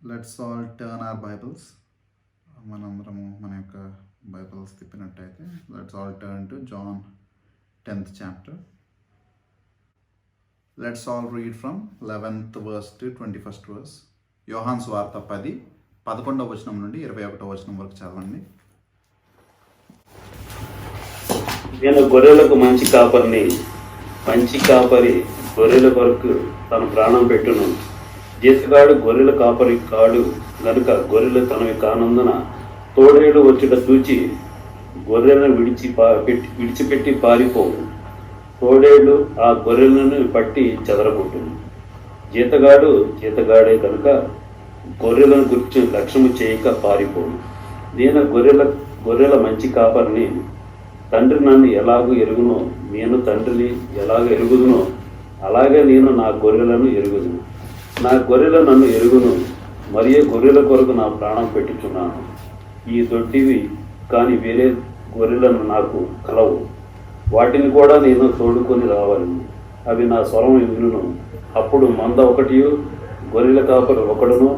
Let's all turn our Bibles. మనందరము మన యొక్క బైబిల్స్ తిప్పినట్టయితే let's all turn to John 10th chapter. Let's all read from 11th verse to 21st verse. యోహాను సువార్త 11వ వచనం నుండి 21వ వచనం వరకు చదవండి. నేను గొర్రెలకు మంచి కాపరి గొర్రెల కొరకు తన ప్రాణం పెట్టును. జీతగాడు గొర్రెల కాపరి కాడు గనుక గొర్రెలు తనవి కానందున తోడేళ్ళు వచ్చుట చూచి గొర్రెలను విడిచిపెట్టి పారిపోవు. తోడేళ్ళు ఆ గొర్రెలను పట్టి చెదరగొట్టును. జీతగాడే కనుక గొర్రెలను గురించి లక్ష్యము చేయక పారిపోను. నేను గొర్రెల మంచి కాపరిని. తండ్రి నన్ను ఎలాగూ ఎరుగునో, నేను తండ్రిని ఎలాగ ఎరుగుదునో అలాగే నేను నా గొర్రెలను ఎరుగుదును. నా గొర్రెలు నన్ను ఎరుగును, మరియు గొర్రెల కొరకు నా ప్రాణం పెట్టుచున్నాను. ఈ దొడ్డివి కానీ వేరే గొర్రెలను నాకు కలవు. వాటిని కూడా నేను తోడుకొని రావాలను. అవి నా స్వరం వినును. అప్పుడు మంద ఒకటియు గొర్రెల కాపరి ఒకడును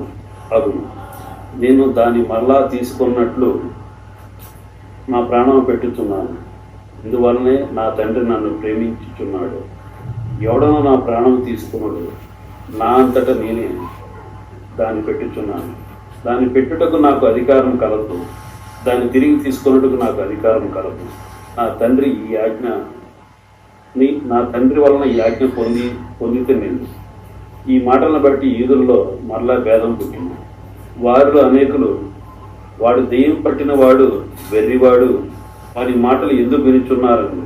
అగును. నేను దాన్ని మరలా తీసుకున్నట్లు నా ప్రాణం పెట్టుచున్నాను. ఇందువలనే నా తండ్రి నన్ను ప్రేమించుచున్నాడు. ఎవడనో నా ప్రాణం తీసుకున్నాడు, నా అంతటా నేనే దాన్ని పెట్టుచున్నాను. దాన్ని పెట్టుటకు నాకు అధికారం కలదు, దాన్ని తిరిగి తీసుకున్నట్టుకు నాకు అధికారం కలదు. నా తండ్రి వలన ఈ ఆజ్ఞ పొందితే నేను. ఈ మాటలను బట్టి యూదులలో మరలా భేదం పుట్టింది. వారిలో అనేకులు, వాడు దెయ్యం పట్టిన వాడు, వెర్రివాడు, వారి మాటలు ఎందుకు వినుచున్నారని.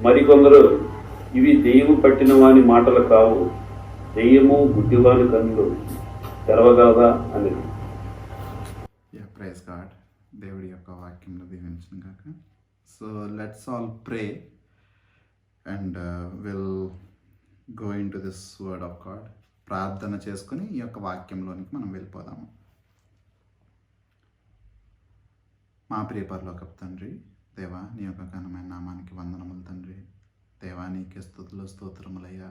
మరికొందరు, ఇవి దెయ్యము పట్టిన వాని మాటలు కావు, దెయ్యము గుడ్డివాని కన్నులు తెరవగలదా అని. Praise God. దేవుడి యొక్క వాక్యంలో దీవించిన కాక. So let's all pray and will go into this word of God. ప్రార్థన చేసుకుని ఈ యొక్క వాక్యంలోనికి మనం వెళ్ళిపోదాము. మా ప్రియ పరలోకపు తండ్రి, దేవా నీ యొక్క ఘనమైన నామానికి వందనములు తండ్రి. దేవా నీకే స్తుతులు స్తోత్రములయ్యా.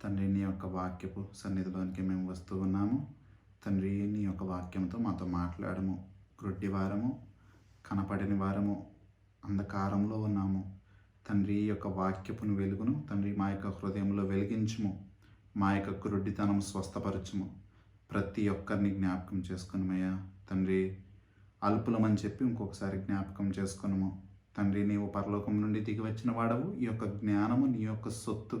తండ్రి నీ యొక్క వాక్యపు సన్నిధిలోనికి మేము వస్తూ ఉన్నాము. తండ్రి నీ యొక్క వాక్యంతో మాతో మాట్లాడము. గ్రుడ్డి వారము, కనపడని వారము, అంధకారంలో ఉన్నాము. తండ్రి యొక్క వాక్యపును వెలుగును తండ్రి మా యొక్క హృదయంలో వెలిగించుము. మా యొక్క గ్రుడ్డితనం స్వస్థపరచుము. ప్రతి ఒక్కరిని జ్ఞాపకం చేసుకునిమయ్యా. తండ్రి అల్పులమని చెప్పి ఇంకొకసారి జ్ఞాపకం చేసుకున్నాము. తండ్రి నీవు పరలోకం నుండి దిగి వచ్చిన వాడవు. ఈ యొక్క జ్ఞానము నీ యొక్క సొత్తు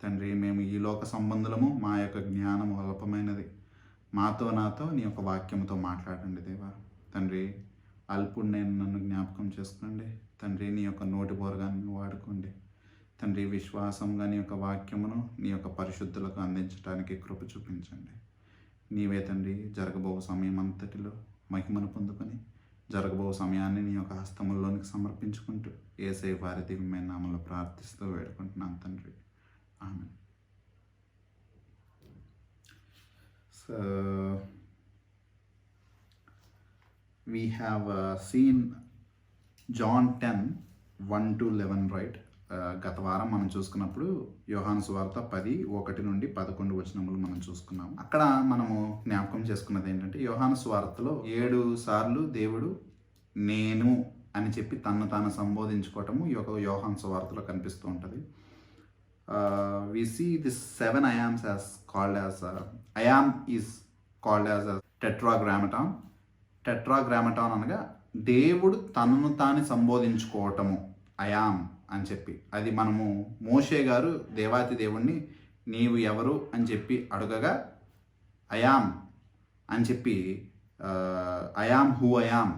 తండ్రి. మేము ఈ లోక సంబంధులము, మా యొక్క జ్ఞానము అల్పమైనది. నాతో నీ యొక్క వాక్యముతో మాట్లాడండి దేవా. తండ్రి అల్పుడు నేను, నన్ను జ్ఞాపకం చేసుకోండి తండ్రి. నీ యొక్క నోటి బోరగా వాడుకోండి తండ్రి. విశ్వాసంగా నీ యొక్క వాక్యమును నీ యొక్క పరిశుద్ధులకు అందించడానికి కృప చూపించండి. నీవే తండ్రి జరగబో సమయం అంతటిలో మహిమను పొందుకొని జరగబో సమయాన్ని నీ యొక్క హస్తముల్లోనికి సమర్పించుకుంటూ యేసయ్య వారి దివ్యమైన నామములో ప్రార్థిస్తూ వేడుకుంటున్నాను తండ్రి. ఆమేన్. So we have seen John 10:1-11, right. గత వారం మనం చూసుకున్నప్పుడు యోహాను సువార్త 10:1 నుండి 11 వచనములు మనం చూసుకున్నాము. అక్కడ మనము జ్ఞాపకం చేసుకున్నది ఏంటంటే, యోహాను సువార్తలో 7 సార్లు దేవుడు నేను అని చెప్పి తనను తాను సంబోధించుకోవటము ఈ యొక్క యోహాను సువార్తలో కనిపిస్తూ ఉంటుంది. We see this 7 I ams as called as I am is called as a tetragrammaton. టెట్రాగ్రామటాన్ అనగా దేవుడు తనను తాను సంబోధించుకోవటము, అయామ్ అని చెప్పి. అది మనము మోషే గారు దేవాతి దేవుణ్ణి నీవు ఎవరు అని చెప్పి అడగగా అయామ్ అని చెప్పి అయామ్ హూ అయామ్,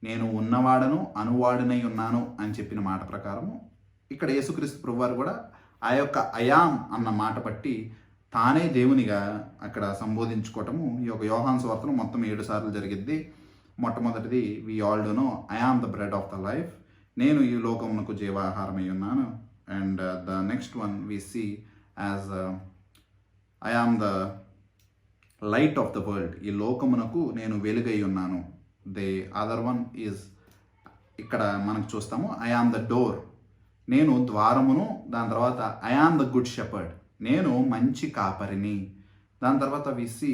నేను ఉన్నవాడను అనువాడనై ఉన్నాను అని చెప్పిన మాట ప్రకారము ఇక్కడ యేసుక్రీస్తు ప్రభువారు కూడా ఆ యొక్క అయామ్ అన్న మాట బట్టి తానే దేవునిగా అక్కడ సంబోధించుకోవటము ఈ యొక్క యోహాను సువార్తలో మొత్తం 7 సార్లు జరిగిద్ది. మొట్టమొదటిది we all do know I am the bread of the life, నేను ఈ లోకమునకు జీవాహారమై ఉన్నాను. And the next one we see as I am the light of the world, ఈ లోకమునకు నేను వెలుగై ఉన్నాను. ది అదర్ వన్ ఈజ్ ఇక్కడ మనకు చూస్తాము ఐ ఆమ్ ద డోర్, నేను ద్వారమును. దాని తర్వాత I am the good shepherd, నేను మంచి కాపరిని. దాని తర్వాత we see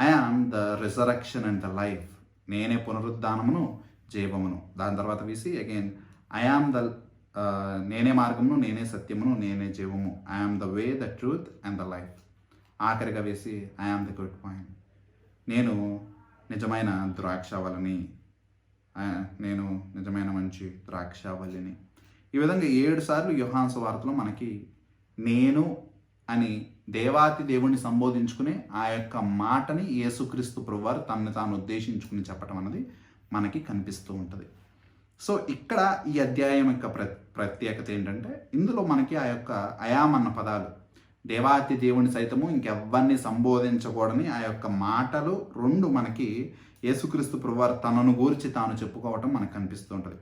I am the resurrection and the life. నేనే పునరుద్ధానమును జీవమును. దాని తర్వాత వేసి అగైన్ ఐ ఆమ్ ద నేనే మార్గమును, నేనే సత్యమును, నేనే జీవము. I am the way, the truth and the life. ఆఖరిగా we see I am the good point. నేను నిజమైన ద్రాక్షావళిని, నేను నిజమైన మంచి ద్రాక్షావళిని. ఈ విధంగా 7 సార్లు యోహాను సువార్తలో మనకి నేను అని దేవాతి దేవుణ్ణి సంబోధించుకునే ఆ యొక్క మాటని యేసుక్రీస్తు ప్రభువారు తనని తాను ఉద్దేశించుకుని చెప్పటం అన్నది మనకి కనిపిస్తూ ఉంటుంది. సో ఇక్కడ ఈ అధ్యాయం యొక్క ప్రత్యేకత ఏంటంటే ఇందులో మనకి ఆ యొక్క అయాం అన్న పదాలు, దేవాతి దేవుని సైతము ఇంకెవ్వరిని సంబోధించకూడని ఆ యొక్క మాటలు 2 మనకి యేసుక్రీస్తు ప్రభువారు తనను గూర్చి తాను చెప్పుకోవటం మనకు కనిపిస్తూ ఉంటుంది.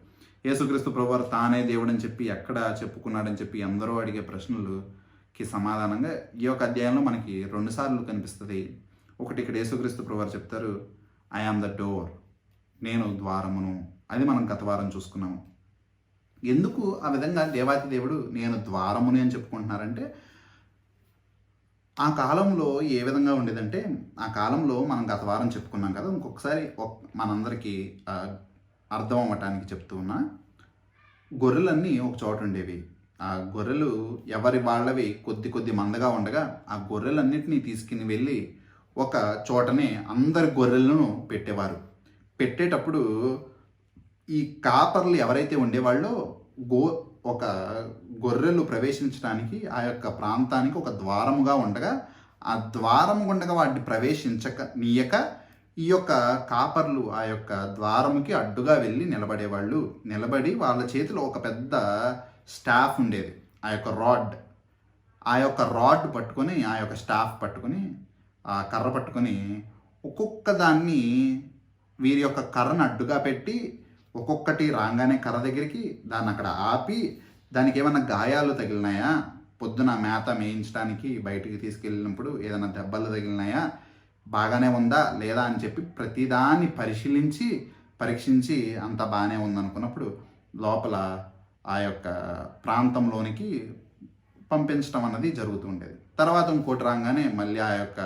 యేసుక్రీస్తు ప్రభువారు తానే దేవుడని చెప్పి ఎక్కడ చెప్పుకున్నాడని చెప్పి అందరూ అడిగే ప్రశ్నలకి సమాధానంగా ఈ యొక్క అధ్యాయంలో మనకి 2 సార్లు కనిపిస్తుంది. ఒకటి ఇక్కడ యేసుక్రీస్తు ప్రభువారు చెప్తారు, ఐ ఆమ్ ద డోర్, నేను ద్వారమును. అది మనం గత వారం చూసుకున్నాము. ఎందుకు ఆ విధంగా దేవాతి దేవుడు నేను ద్వారముని అని చెప్పుకుంటున్నారంటే, ఆ కాలంలో ఏ విధంగా ఉండేదంటే, ఆ కాలంలో మనం గత వారం చెప్పుకున్నాం కదా, ఇంకొకసారి మనందరికీ అర్థం అవ్వటానికి చెప్తూ ఉన్నా. గొర్రెలన్నీ ఒక చోట ఉండేవి. ఆ గొర్రెలు ఎవరి వాళ్ళవి కొద్ది మందగా ఉండగా ఆ గొర్రెలన్నిటినీ తీసుకుని వెళ్ళి ఒక చోటనే అందరి గొర్రెలను పెట్టేవారు. పెట్టేటప్పుడు ఈ కాపర్లు ఎవరైతే ఉండేవాళ్ళో ఒక గొర్రెలు ప్రవేశించడానికి ఆ యొక్క ప్రాంతానికి ఒక ద్వారముగా ఉండగా, ఆ ద్వారం గుండగా వాటిని నీయక ఈ యొక్క కాపర్లు ఆ యొక్క ద్వారముకి అడ్డుగా వెళ్ళి నిలబడేవాళ్ళు. నిలబడి వాళ్ళ చేతిలో ఒక పెద్ద స్టాఫ్ ఉండేది, ఆ యొక్క రాడ్ పట్టుకొని, ఆ యొక్క స్టాఫ్ పట్టుకొని, ఆ కర్ర పట్టుకొని ఒక్కొక్క దాన్ని వీరి యొక్క కర్రను అడ్డుగా పెట్టి ఒక్కొక్కటి రాగానే కర్ర దగ్గరికి దాన్ని అక్కడ ఆపి, దానికి ఏమైనా గాయాలు తగిలినాయా, పొద్దున మేత మేయించడానికి బయటికి తీసుకెళ్ళినప్పుడు ఏదైనా దెబ్బలు తగిలినాయా, బాగానే ఉందా లేదా అని చెప్పి ప్రతిదాన్ని పరీక్షించి అంత బాగానే ఉందనుకున్నప్పుడు లోపల ఆ యొక్క ప్రాంతంలోనికి పంపించడం అన్నది జరుగుతూ ఉండేది. తర్వాత ఇంకోటి రాగానే మళ్ళీ ఆ యొక్క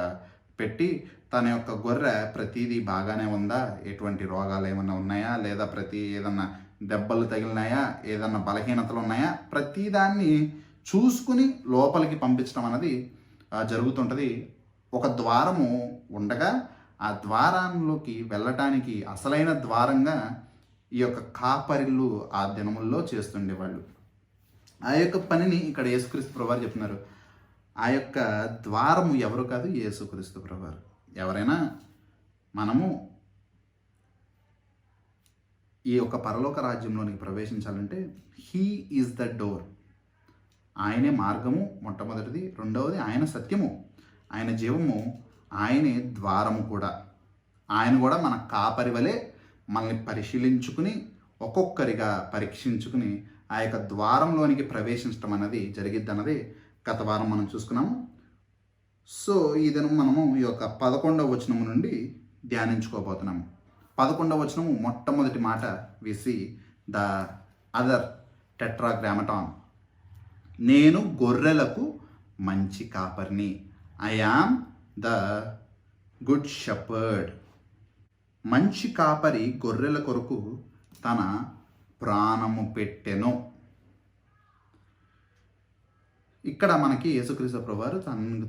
పెట్టి తన యొక్క గొర్రె ప్రతిదీ బాగానే ఉందా, ఎటువంటి రోగాలు ఏమైనా ఉన్నాయా, లేదా ఏదన్నా దెబ్బలు తగిలినాయా, ఏదన్నా బలహీనతలు ఉన్నాయా, ప్రతిదాన్ని చూసుకుని లోపలికి పంపించడం అన్నది జరుగుతుంటుంది. ఒక ద్వారము ఉండగా ఆ ద్వారంలోకి వెళ్ళటానికి అసలైన ద్వారంగా ఈ యొక్క కాపరిళ్ళు ఆ దినముల్లో చేస్తుండేవాళ్ళు. ఆ యొక్క పనిని ఇక్కడ యేసుక్రీస్తు ప్రభువారు చెప్తున్నారు. ఆ యొక్క ద్వారము ఎవరు కాదు, యేసుక్రీస్తు ప్రభువారు. ఎవరైనా మనము ఈ యొక్క పరలోక రాజ్యంలోనికి ప్రవేశించాలంటే హీ ఈజ్ ద డోర్. ఆయనే మార్గము మొట్టమొదటిది, రెండవది ఆయన సత్యము, ఆయన జీవము, ఆయనే ద్వారము కూడా. ఆయన కూడా మన కాపరి వలె మనల్ని పరిశీలించుకుని ఒక్కొక్కరిగా పరీక్షించుకుని ఆ యొక్క ద్వారంలోనికి ప్రవేశించడం అన్నది జరిగిద్ది అన్నది గత వారం మనం చూసుకున్నాము. సో ఈ దినం మనము ఈ యొక్క 11వ వచనము నుండి ధ్యానించుకోబోతున్నాము. 11వ వచనము మొట్టమొదటి మాట వేసి ద అదర్ టెట్రాగ్రామటాన్, నేను గొర్రెలకు మంచి కాపరిని. I am the good shepherd. మంచి కాపరి గొర్రెల కొరకు తన ప్రాణము పెట్టెను. ఇక్కడ మనకి యేసుక్రీస్తు ప్రభువారు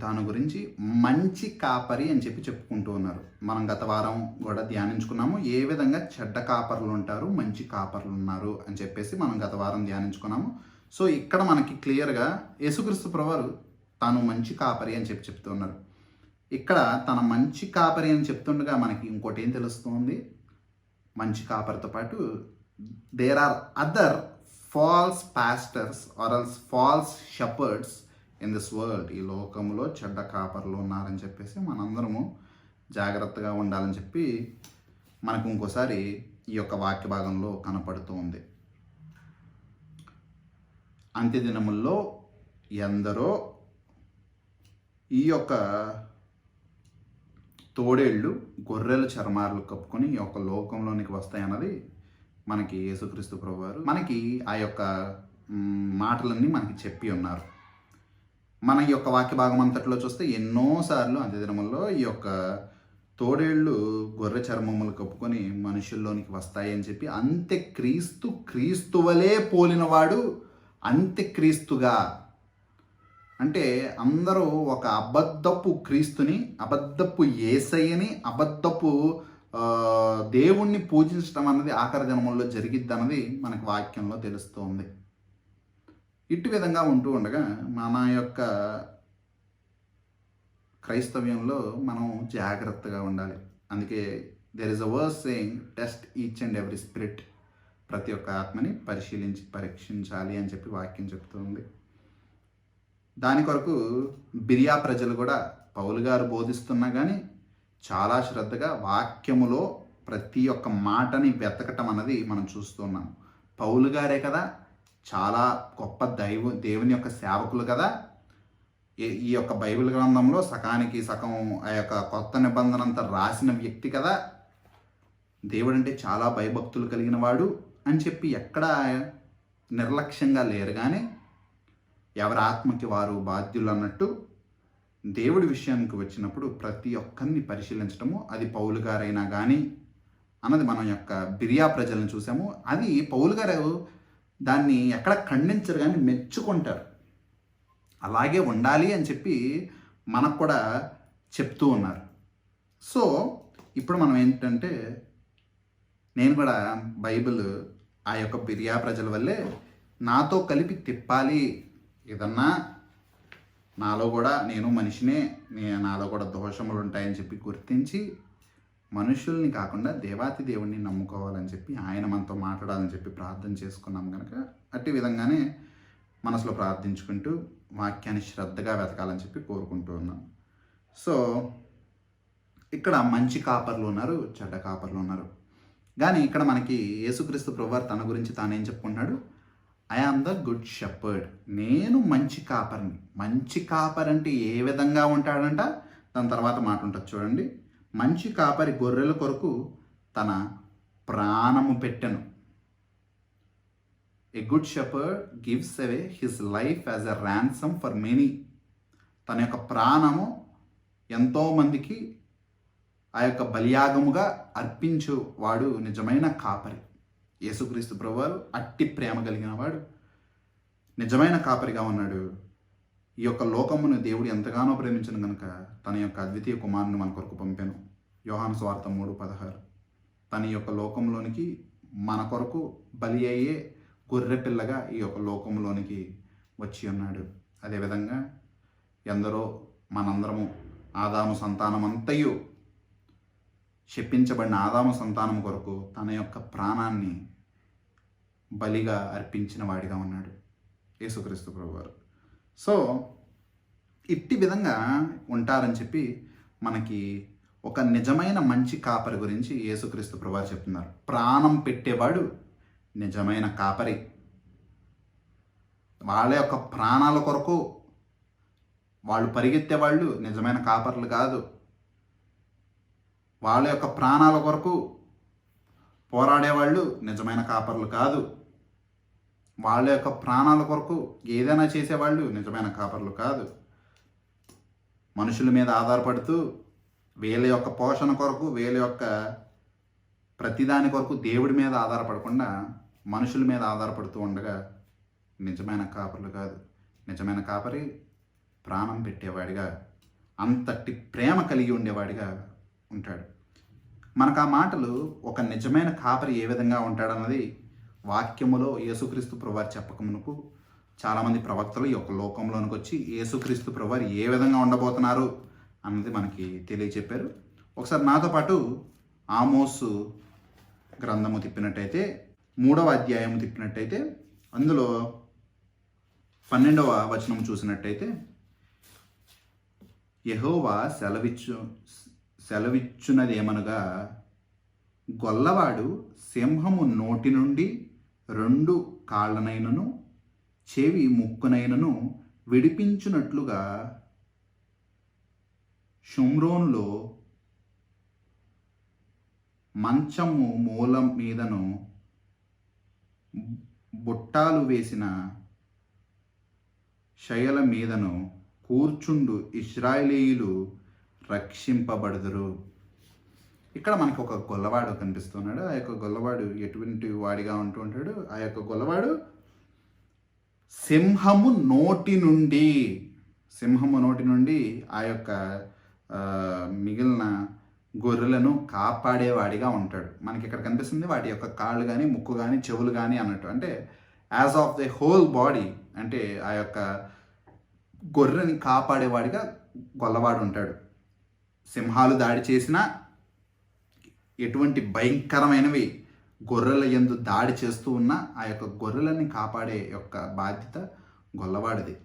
తాను గురించి మంచి కాపరి అని చెప్పి చెప్పుకుంటూ ఉన్నారు. మనం గత వారం కూడా ధ్యానించుకున్నాము ఏ విధంగా చెడ్డ కాపర్లు ఉంటారు, మంచి కాపర్లు ఉన్నారు అని చెప్పేసి మనం గత వారం ధ్యానించుకున్నాము. సో ఇక్కడ మనకి క్లియర్గా యేసుక్రీస్తు ప్రభువారు తాను మంచి కాపరి అని చెప్పి చెప్తూ ఉన్నారు. ఇక్కడ తన మంచి కాపరి అని చెప్తుండగా మనకి ఇంకోటి ఏం తెలుస్తుంది, మంచి కాపరితో పాటు there are other false pastors or else false shepherds in this world. ఈ లోకంలో చెడ్డ కాపర్లు ఉన్నారని చెప్పేసి మనందరము జాగ్రత్తగా ఉండాలని చెప్పి మనకు ఇంకోసారి ఈ యొక్క వాక్య భాగంలో కనపడుతూ ఉంది. అంత్యదినముల్లో ఎందరో ఈ యొక్క తోడేళ్ళు గొర్రెల చర్మాలు కప్పుకొని ఈ యొక్క లోకంలోనికి వస్తాయన్నది మనకి యేసుక్రీస్తు ప్రభువారు మనకి ఆ యొక్క మాటలన్నీ మనకి చెప్పి ఉన్నారు. మన ఈ యొక్క వాక్య భాగం అంతట్లో చూస్తే ఎన్నోసార్లు అంత్యదినముల్లో ఈ యొక్క తోడేళ్ళు గొర్రె చర్మములు కప్పుకొని మనుషుల్లోనికి వస్తాయి అని చెప్పి క్రీస్తు వలే పోలినవాడు అంత్యక్రీస్తుగా, అంటే అందరూ ఒక అబద్ధపు క్రీస్తుని, అబద్ధపు యేసయ్యని, అబద్ధపు దేవుణ్ణి పూజించడం అన్నది ఆఖరి దినముల్లో జరిగిద్ది అన్నది మనకు వాక్యంలో తెలుస్తుంది. ఇటు విధంగా ఉంటూ ఉండగా మన యొక్క క్రైస్తవ్యంలో మనం జాగ్రత్తగా ఉండాలి. అందుకే there is a verse saying test each and every spirit, ప్రతి ఒక్క ఆత్మని పరీక్షించాలి అని చెప్పి వాక్యం చెప్తుంది. దాని కొరకు బిరియా ప్రజలు కూడా పౌలు గారు బోధిస్తున్నా కానీ చాలా శ్రద్ధగా వాక్యములో ప్రతి ఒక్క మాటని వెతకటం అన్నది మనం చూస్తున్నాం. పౌలు గారే కదా చాలా గొప్ప దేవుని యొక్క సేవకులు కదా, ఈ యొక్క బైబిల్ గ్రంథంలో సకానికి సగం ఆ యొక్క కొత్త నిబంధన అంతా రాసిన వ్యక్తి కదా, దేవుడు అంటే చాలా భయభక్తులు కలిగిన వాడు అని చెప్పి ఎక్కడ నిర్లక్ష్యంగా లేరు. కానీ ఎవరి ఆత్మకి వారు బాధ్యులు అన్నట్టు దేవుడి విషయానికి వచ్చినప్పుడు ప్రతి ఒక్కరిని పరిశీలించడము, అది పౌలు గారైనా కానీ అన్నది మనం యొక్క బిరియా ప్రజలను చూసాము. అది పౌలు గారు దాన్ని ఎక్కడ ఖండించరు కానీ మెచ్చుకుంటారు. అలాగే ఉండాలి అని చెప్పి మనకు కూడా చెప్తూ ఉన్నారు. సో ఇప్పుడు మనం ఏంటంటే, నేను కూడా బైబిల్ ఆ యొక్క బిరియా ప్రజల వల్లే నాతో కలిపి తిప్పాలి, ఏదన్నా నాలో కూడా నేను మనిషినే, నాలో కూడా దోషములు ఉంటాయని చెప్పి గుర్తించి మనుషుల్ని కాకుండా దేవాతి దేవుణ్ణి నమ్ముకోవాలని చెప్పి ఆయన మనతో మాట్లాడాలని చెప్పి ప్రార్థన చేసుకున్నాం కనుక అట్టి విధంగానే మనసులో ప్రార్థించుకుంటూ వాక్యాన్ని శ్రద్ధగా వెతకాలని చెప్పి కోరుకుంటూ ఉన్నాం. సో ఇక్కడ మంచి కాపర్లు ఉన్నారు, చెడ్డ కాపర్లు ఉన్నారు. కానీ ఇక్కడ మనకి యేసుక్రీస్తు ప్రభువారు తన గురించి తానేం చెప్పుకుంటున్నాడు? I am the good shepherd, నేను మంచి కాపర్ని. మంచి కాపర్ అంటే ఏ విధంగా ఉంటాడంట, దాని తర్వాత మాట ఉంటుంది చూడండి. మంచి కాపరి గొర్రెల కొరకు తన ప్రాణము పెట్టెను. A good shepherd gives away his life as a ransom for many. తన యొక్క ప్రాణము ఎంతోమందికి ఆ యొక్క బలియాగముగా అర్పించువాడు నిజమైన కాపరి. యేసుక్రీస్తు ప్రభువారు అట్టి ప్రేమ కలిగిన వాడు, నిజమైన కాపరిగా ఉన్నాడు. ఈ యొక్క లోకమును దేవుడు ఎంతగానో ప్రేమించను కనుక తన యొక్క అద్వితీయ కుమారుని మన కొరకు పంపాను. యోహాను సువార్త 3:16. తన యొక్క లోకంలోనికి మన కొరకు బలి అయ్యే గొర్రె పిల్లగా ఈ యొక్క లోకంలోనికి వచ్చి ఉన్నాడు. అదేవిధంగా ఎందరో మనందరము ఆదాము సంతానమంతయు శపించబడిన ఆదాము సంతానం కొరకు తన యొక్క ప్రాణాన్ని బలిగా అర్పించిన వాడిగా ఉన్నాడు యేసుక్రీస్తు ప్రభువారు. సో ఇట్టి విధంగా ఉంటారని చెప్పి మనకి ఒక నిజమైన మంచి కాపరి గురించి యేసుక్రీస్తు ప్రభువారు చెప్తున్నారు. ప్రాణం పెట్టేవాడు నిజమైన కాపరి. వాళ్ళ యొక్క ప్రాణాల కొరకు వాళ్ళు పరిగెత్తేవాళ్ళు నిజమైన కాపర్లు కాదు. వాళ్ళ యొక్క ప్రాణాల కొరకు పోరాడేవాళ్ళు నిజమైన కాపర్లు కాదు. వాళ్ళ యొక్క ప్రాణాల కొరకు ఏదైనా చేసేవాళ్ళు నిజమైన కాపర్లు కాదు. మనుషుల మీద ఆధారపడుతూ వీళ్ళ యొక్క పోషణ కొరకు, వీళ్ళ యొక్క ప్రతిదాని కొరకు దేవుడి మీద ఆధారపడకుండా మనుషుల మీద ఆధారపడుతూ ఉండగా నిజమైన కాపర్లు కాదు. నిజమైన కాపరి ప్రాణం పెట్టేవాడిగా, అంతటి ప్రేమ కలిగి ఉండేవాడిగా ఉంటాడు. మనకు ఆ మాటలు ఒక నిజమైన కాపరి ఏ విధంగా ఉంటాడన్నది వాక్యములో యేసుక్రీస్తు ప్రభువారు చెప్పకమునుకు చాలామంది ప్రవక్తలు ఈ యొక్క లోకంలోనికి వచ్చి యేసుక్రీస్తు ప్రభువారు ఏ విధంగా ఉండబోతున్నారు అన్నది మనకి తెలియచెప్పారు. ఒకసారి నాతో పాటు ఆమోసు గ్రంథము తిప్పినట్టయితే 3వ అధ్యాయం తిప్పినట్టయితే అందులో 12వ వచనం చూసినట్టయితే, యెహోవా సెలవిచ్చున్నదేమనగా, గొల్లవాడు సింహము నోటి నుండి 2 కాళ్ళనైనను చెవి ముక్కునైనను విడిపించున్నట్లుగా షోమ్రోనులో మంచము మూలం మీదను బుట్టాలు వేసిన శయల మీదను కూర్చుండు ఇశ్రాయేలీయులు రక్షింపబడుదురు. ఇక్కడ మనకు ఒక గొల్లవాడు కనిపిస్తున్నాడు. ఆ యొక్క గొల్లవాడు ఎటువంటి వాడిగా ఉంటూ ఉంటాడు? ఆ యొక్క గొల్లవాడు సింహము నోటి నుండి ఆ యొక్క మిగిలిన గొర్రెలను కాపాడేవాడిగా ఉంటాడు. మనకి ఇక్కడ కనిపిస్తుంది వాటి యొక్క కాళ్ళు కానీ, ముక్కు కానీ, చెవులు కానీ అన్నట్టు. అంటే as of the whole body, అంటే ఆ యొక్క గొర్రెని కాపాడేవాడిగా గొల్లవాడు ఉంటాడు. సింహాలు దాడి చేసినా, ఎటువంటి భయంకరమైనవి గొర్రెల యందు దాడి చేస్తూ ఉన్న ఆ యొక్క గొర్రెలని కాపాడే యొక్క బాధ్యత గొల్లవాడిది.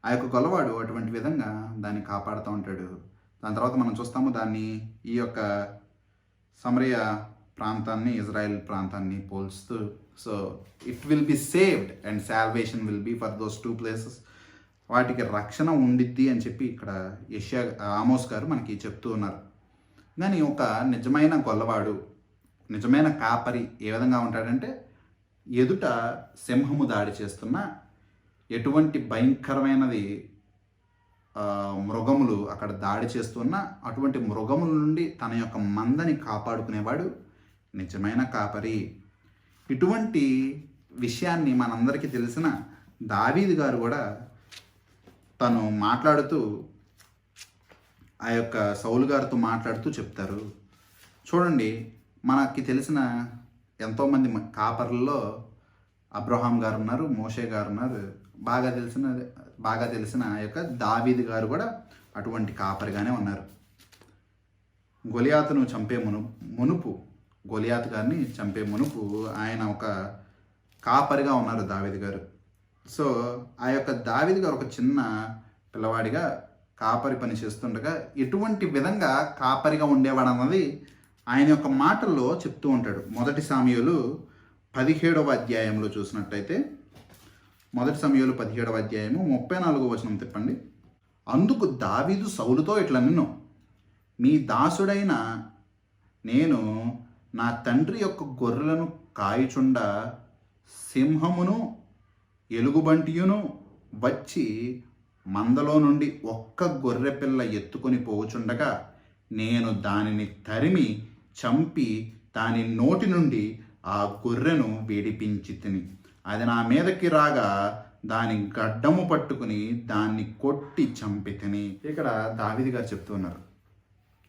ఆ యొక్క గొల్లవాడు అటువంటి విధంగా దాన్ని కాపాడుతూ ఉంటాడు. దాని తర్వాత మనం చూస్తాము దాన్ని ఈ యొక్క సమరయ ప్రాంతాన్ని ఇజ్రాయెల్ ప్రాంతాన్ని పోల్స్తూ, so it will be saved and salvation will be for those 2 places. వాటికి రక్షణ ఉండిద్ది అని చెప్పి ఇక్కడ ఆమోస్ గారు మనకి చెప్తూ ఉన్నారు. కానీ ఒక నిజమైన గొల్లవాడు, నిజమైన కాపరి ఏ విధంగా ఉంటాడంటే, ఎదుట సింహము దాడి చేస్తున్న, ఎటువంటి భయంకరమైనది మృగములు అక్కడ దాడి చేస్తున్న అటువంటి మృగముల నుండి తన యొక్క మందని కాపాడుకునేవాడు నిజమైన కాపరి. ఇటువంటి విషయాన్ని మనందరికీ తెలిసిన దావీదు గారు కూడా తను మాట్లాడుతూ, ఆ యొక్క సౌలు గారితో మాట్లాడుతూ చెప్తారు. చూడండి, మనకి తెలిసిన ఎంతోమంది కాపర్లలో అబ్రహాం గారు ఉన్నారు, మోషే గారు ఉన్నారు. బాగా తెలిసిన ఆ యొక్క దావీదు గారు కూడా అటువంటి కాపరిగానే ఉన్నారు. గొలియాతును చంపే గొలియాతు గారిని చంపే మునుపు ఆయన ఒక కాపరిగా ఉన్నారు దావీదు గారు. సో ఆ యొక్క దావీదు గారు ఒక చిన్న పిల్లవాడిగా కాపరి పని చేస్తుండగా ఎటువంటి విధంగా కాపరిగా ఉండేవాడు అన్నది ఆయన యొక్క మాటల్లో చెప్తూ ఉంటాడు. 1 సమూయేలు 17వ అధ్యాయంలో చూసినట్టయితే, 1 సమూయేలు 17వ అధ్యాయము 34వ వచనం తిప్పండి. అందుకు దావీదు సౌలుతో ఇట్లా నిన్ను, నీ దాసుడైన నేను నా తండ్రి యొక్క గొర్రెలను కాయుచుండ సింహమును ఎలుగుబంటియును వచ్చి మందలో నుండి ఒక్క గొర్రె పిల్ల ఎత్తుకొని పోచుండగా నేను దానిని తరిమి చంపి దాని నోటి నుండి ఆ గొర్రెను విడిపించి తిని, అది నా మీదకి రాగా దాని గడ్డము పట్టుకుని దాన్ని కొట్టి చంపి తిని. ఇక్కడ దావీదు గారు చెప్తున్నారు,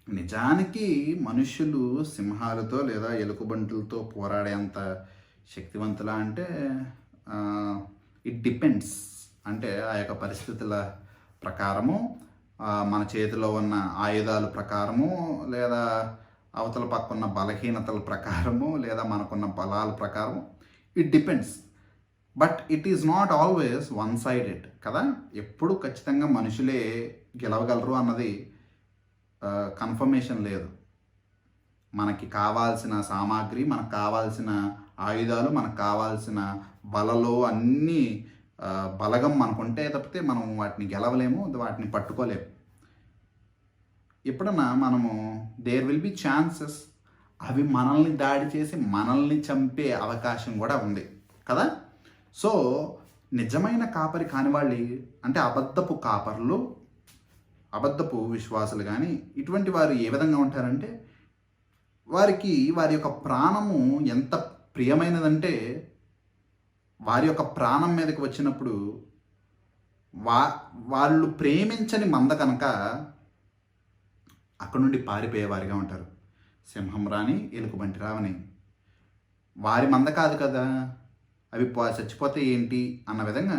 నిజానికి మనుషులు సింహాలతో లేదా ఎలుకబంటులతో పోరాడేంత శక్తివంతులా అంటే ఇట్ డిపెండ్స్. అంటే ఆ యొక్క పరిస్థితుల ప్రకారము, మన చేతిలో ఉన్న ఆయుధాల ప్రకారము, లేదా అవతల పక్కన్న బలహీనతల ప్రకారము, లేదా మనకున్న బలాల ప్రకారము, it depends. But it is not always one sided కదా. ఎప్పుడు ఖచ్చితంగా మనుషులే గెలవగలరు అన్నది కన్ఫర్మేషన్ లేదు. మనకి కావాల్సిన సామాగ్రి, మనకు కావాల్సిన ఆయుధాలు, మనకు కావాల్సిన బలలో అన్నీ బలగం మనకుంటే తప్పితే మనం వాటిని గెలవలేము, వాటిని పట్టుకోలేము. ఎప్పుడన్నా మనము దేర్ విల్ బి ఛాన్సెస్ అవి మనల్ని దాడి చేసి మనల్ని చంపే అవకాశం కూడా ఉంది కదా. సో నిజమైన కాపరి కాని వాళ్ళు, అంటే అబద్ధపు కాపర్లు, అబద్ధపు విశ్వాసులు కానీ ఇటువంటి వారు ఏ విధంగా ఉంటారంటే, వారికి వారి యొక్క ప్రాణము ఎంత ప్రియమైనదంటే, వారి యొక్క ప్రాణం మీదకి వచ్చినప్పుడు వాళ్ళు ప్రేమించని మంద కనుక అక్కడ నుండి పారిపోయేవారిగా ఉంటారు. సింహం రాని, ఎలుకబంటి రావని, వారి మంద కాదు కదా, అవి చచ్చిపోతే ఏంటి అన్న విధంగా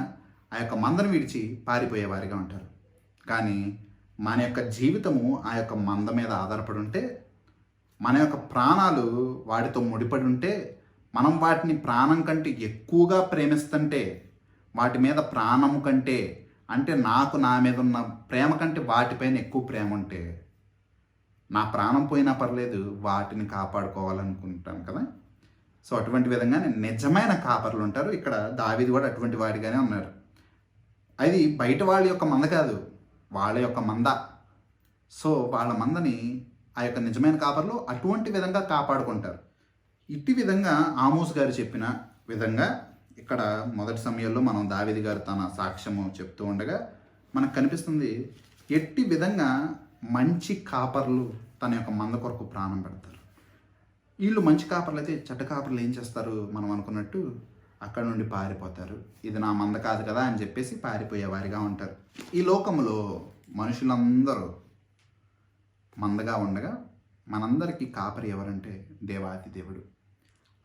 ఆ యొక్క మందను విడిచి పారిపోయేవారిగా ఉంటారు. కానీ మన యొక్క జీవితము ఆ యొక్క మంద మీద ఆధారపడి ఉంటే, మన యొక్క ప్రాణాలు వాటితో ముడిపడి ఉంటే, మనం వాటిని ప్రాణం కంటే ఎక్కువగా ప్రేమిస్తుంటే, వాటి మీద ప్రాణం కంటే, అంటే నాకు నా మీద ఉన్న ప్రేమ కంటే వాటిపైన ఎక్కువ ప్రేమ ఉంటే, నా ప్రాణం పోయినా పర్లేదు వాటిని కాపాడుకోవాలనుకుంటాను కదా. సో అటువంటి విధంగానే నిజమైన కాపర్లు ఉంటారు. ఇక్కడ దావీదు కూడా అటువంటి వాడిగానే ఉన్నారు. అది బయట వాళ్ళ యొక్క మంద కాదు, వాళ్ళ యొక్క మంద. సో వాళ్ళ మందని ఆ యొక్క నిజమైన కాపర్లు అటువంటి విధంగా కాపాడుకుంటారు. ఇట్టి విధంగా ఆమోస్ గారు చెప్పిన విధంగా ఇక్కడ 1 సమూయేలులో మనం దావీదు గారు తన సాక్ష్యము చెప్తూ ఉండగా మనకు కనిపిస్తుంది, ఎట్టి విధంగా మంచి కాపర్లు తన యొక్క మంద కొరకు ప్రాణం పెడతారు. వీళ్ళు మంచి కాపర్లు అయితే చెడ్డ కాపర్లు ఏం చేస్తారు? మనం అనుకున్నట్టు అక్కడ నుండి పారిపోతారు. ఇది నా మంద కాదు కదా అని చెప్పేసి పారిపోయేవారిగా ఉంటారు. ఈ లోకంలో మనుషులందరూ మందగా ఉండగా మనందరికీ కాపరి ఎవరంటే దేవాతి దేవుడు.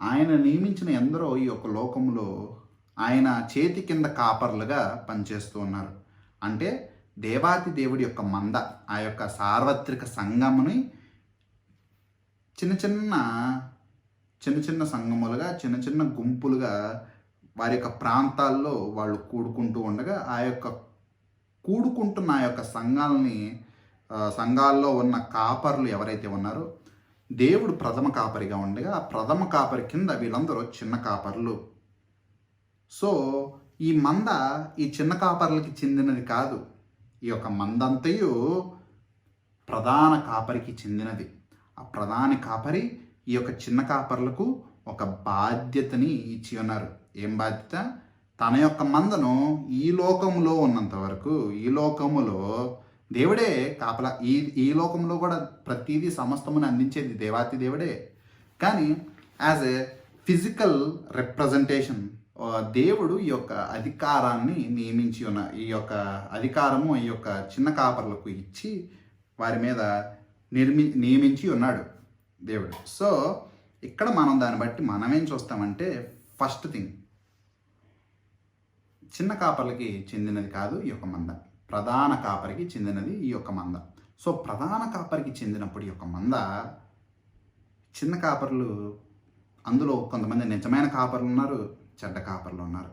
ఆయన నియమించిన ఎందరో ఈ యొక్క లోకంలో ఆయన చేతి కింద కాపర్లుగా పనిచేస్తూ ఉన్నారు. అంటే దేవాతి దేవుడి యొక్క మంద, ఆ యొక్క సార్వత్రిక సంఘముని చిన్న చిన్న సంఘములుగా, చిన్న చిన్న గుంపులుగా వారి యొక్క ప్రాంతాల్లో వాళ్ళు కూడుకుంటూ ఉండగా ఆ యొక్క కూడుకుంటున్న ఆ యొక్క సంఘాల్లో ఉన్న కాపర్లు ఎవరైతే ఉన్నారో దేవుడు ప్రథమ కాపరిగా ఉండగా ఆ ప్రథమ కాపరి కింద వీళ్ళందరూ చిన్న కాపర్లు. సో ఈ మంద ఈ చిన్న కాపర్లకి చెందినది కాదు. ఈ యొక్క మందంతయు ప్రధాన కాపరికి చెందినది. ఆ ప్రధాన కాపరి ఈ యొక్క చిన్న కాపర్లకు ఒక బాధ్యతని ఇచ్చి ఉన్నారు. ఏం బాధ్యత? తన యొక్క మందను ఈ లోకములో ఉన్నంత వరకు, ఈ లోకములో దేవుడే కాపలా. ఈ లోకంలో కూడా ప్రతిదీ సమస్తమును అందించేది దేవాతి దేవుడే. కానీ యాజ్ ఎ ఫిజికల్ రిప్రజెంటేషన్ దేవుడు ఈ యొక్క అధికారాన్ని నియమించి ఉన్న, ఈ యొక్క అధికారము ఈ యొక్క చిన్న కాపర్లకు ఇచ్చి వారి మీద నియమించి ఉన్నాడు దేవుడు. సో ఇక్కడ మనం దాన్ని బట్టి మనమేం చూస్తామంటే, ఫస్ట్ థింగ్, చిన్న కాపర్లకి చెందినది కాదు ఈ యొక్క మంద, ప్రధాన కాపరికి చెందినది ఈ యొక్క మంద. సో ప్రధాన కాపరికి చెందినప్పుడు ఈ యొక్క మంద, చిన్న కాపర్లు, అందులో కొంతమంది నిజమైన కాపర్లు ఉన్నారు, చెడ్డ కాపర్లు ఉన్నారు.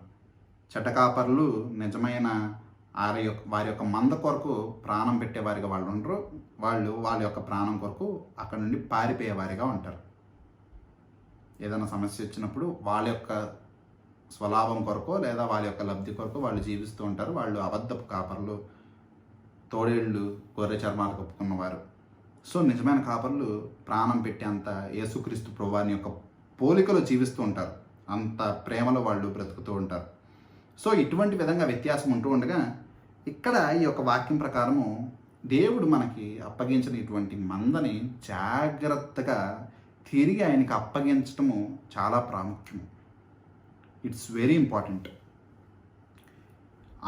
చెడ్డ కాపర్లు నిజమైన వారి యొక్క మంద కొరకు ప్రాణం పెట్టేవారిగా వాళ్ళు ఉండరు. వాళ్ళ యొక్క ప్రాణం కొరకు అక్కడ నుండి పారిపోయేవారిగా ఉంటారు. ఏదైనా సమస్య వచ్చినప్పుడు వాళ్ళ యొక్క స్వలాభం కొరకు లేదా వాళ్ళ యొక్క లబ్ధి కొరకు వాళ్ళు జీవిస్తూ ఉంటారు. వాళ్ళు అబద్ధపు కాపర్లు, తోడేళ్ళు, గొర్రె చర్మాలు కప్పుకున్నవారు. సో నిజమైన కాపర్లు ప్రాణం పెట్టేంత యేసుక్రీస్తు ప్రభువాని యొక్క పోలికలో జీవిస్తూ ఉంటారు. అంత ప్రేమలో వాళ్ళు బ్రతుకుతూ ఉంటారు. సో ఇటువంటి విధంగా వ్యత్యాసం ఉంటూ ఉండగా ఇక్కడ ఈ యొక్క వాక్యం ప్రకారము దేవుడు మనకి అప్పగించిన ఇటువంటి మందని జాగ్రత్తగా తిరిగి ఆయనకి అప్పగించటము చాలా ప్రాముఖ్యము. It's very important.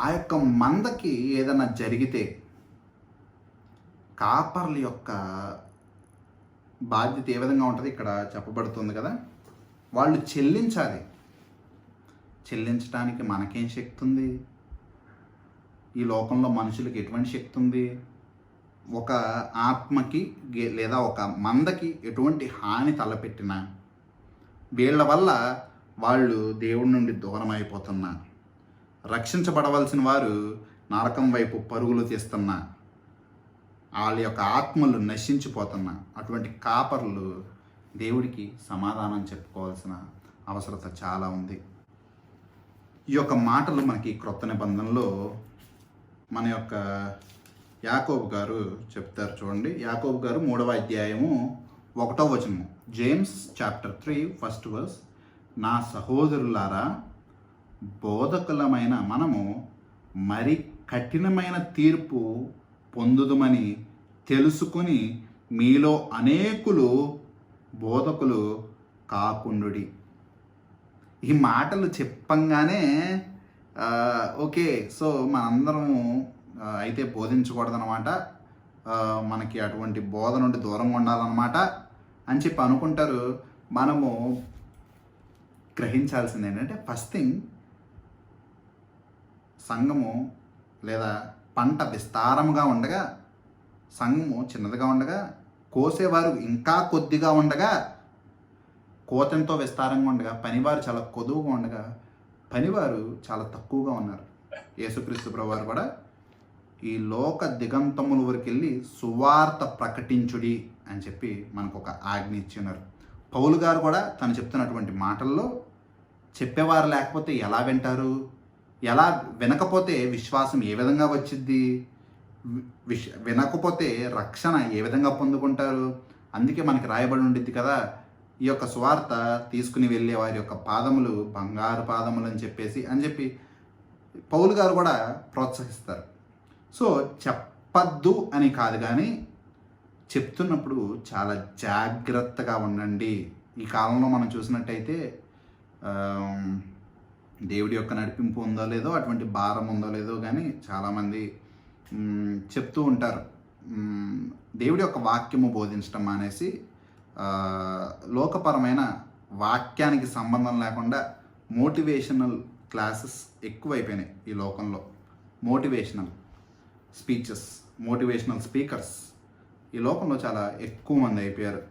ఆ యొక్క మందకి ఏదైనా జరిగితే కాపర్ల యొక్క బాధ్యత ఏ విధంగా ఉంటుంది ఇక్కడ చెప్పబడుతుంది కదా. వాళ్ళు చెల్లించాలి. చెల్లించడానికి మనకేం శక్తి ఉంది? ఈ లోకంలో మనుషులకి ఎటువంటి శక్తి ఉంది? ఒక ఆత్మకి లేదా ఒక మందకి ఎటువంటి హాని తలపెట్టినా వీళ్ళ వల్ల వాళ్ళు దేవుడి నుండి దూరం అయిపోతున్నా, రక్షించబడవలసిన వారు నరకం వైపు పరుగులు తీస్తున్నా, వాళ్ళ యొక్క ఆత్మలు నశించిపోతున్నా, అటువంటి కాపర్లు దేవుడికి సమాధానం చెప్పుకోవాల్సిన అవసరత చాలా ఉంది. ఈ యొక్క మాటలు మనకి క్రొత్త నిబంధనలో మన యొక్క యాకోబు గారు చెప్తారు. చూడండి, యాకోబు గారు 3వ అధ్యాయము 1వ వచనము, జేమ్స్ చాప్టర్ 3 ఫస్ట్ వర్స్, నా సహోదరులారా, బోధకులమైన మనము మరి కఠినమైన తీర్పు పొందుదుమని తెలుసుకుని మీలో అనేకులు బోధకులు కాకుండుడి. ఈ మాటలు చెప్పంగానే ఓకే, సో మనందరము అయితే బోధించకూడదనమాట, మనకి అటువంటి బోధ నుండి దూరంగా ఉండాలన్నమాట అని చెప్పి అనుకుంటారు. మనము గ్రహించాల్సింది ఏంటంటే, ఫస్ట్ థింగ్, సంఘము లేదా పంట విస్తారముగా ఉండగా, సంఘము చిన్నదిగా ఉండగా, కోసేవారు ఇంకా కొద్దిగా ఉండగా, కోతంతో విస్తారంగా ఉండగా, పనివారు చాలా కొదువుగా ఉండగా, పనివారు చాలా తక్కువగా ఉన్నారు. యేసుక్రీస్తు ప్రభువారు కూడా ఈ లోక దిగంతముల వరకు వెళ్ళి సువార్త ప్రకటించుడి అని చెప్పి మనకు ఒక ఆజ్ఞ ఇచ్చినారు. పౌలు గారు కూడా తను చెప్తున్నటువంటి మాటల్లో, చెప్పేవారు లేకపోతే ఎలా వింటారు, ఎలా వినకపోతే విశ్వాసం ఏ విధంగా వచ్చిద్ది, వినకపోతే రక్షణ ఏ విధంగా పొందుకుంటారు. అందుకే మనకి రాయబడి ఉండిద్ది కదా, ఈ యొక్క సువార్త తీసుకుని వెళ్ళే వారి యొక్క పాదములు బంగారు పాదములు అని చెప్పి పౌలు గారు కూడా ప్రోత్సహిస్తారు. సో చెప్పద్దు అని కాదు, కానీ చెప్తున్నప్పుడు చాలా జాగ్రత్తగా ఉండండి. ఈ కాలంలో మనం చూసినట్టయితే దేవుడి యొక్క నడిపింపు ఉందో లేదో, అటువంటి భారం ఉందో లేదో కానీ చాలామంది చెప్తూ ఉంటారు. దేవుడి యొక్క వాక్యము బోధించడం మానేసి లోకపరమైన వాక్యానికి సంబంధం లేకుండా మోటివేషనల్ క్లాసెస్ ఎక్కువైపోయినాయి ఈ లోకంలో. మోటివేషనల్ స్పీచెస్, మోటివేషనల్ స్పీకర్స్ ఈ లోకంలో చాలా ఎక్కువ మంది అయిపోయారు.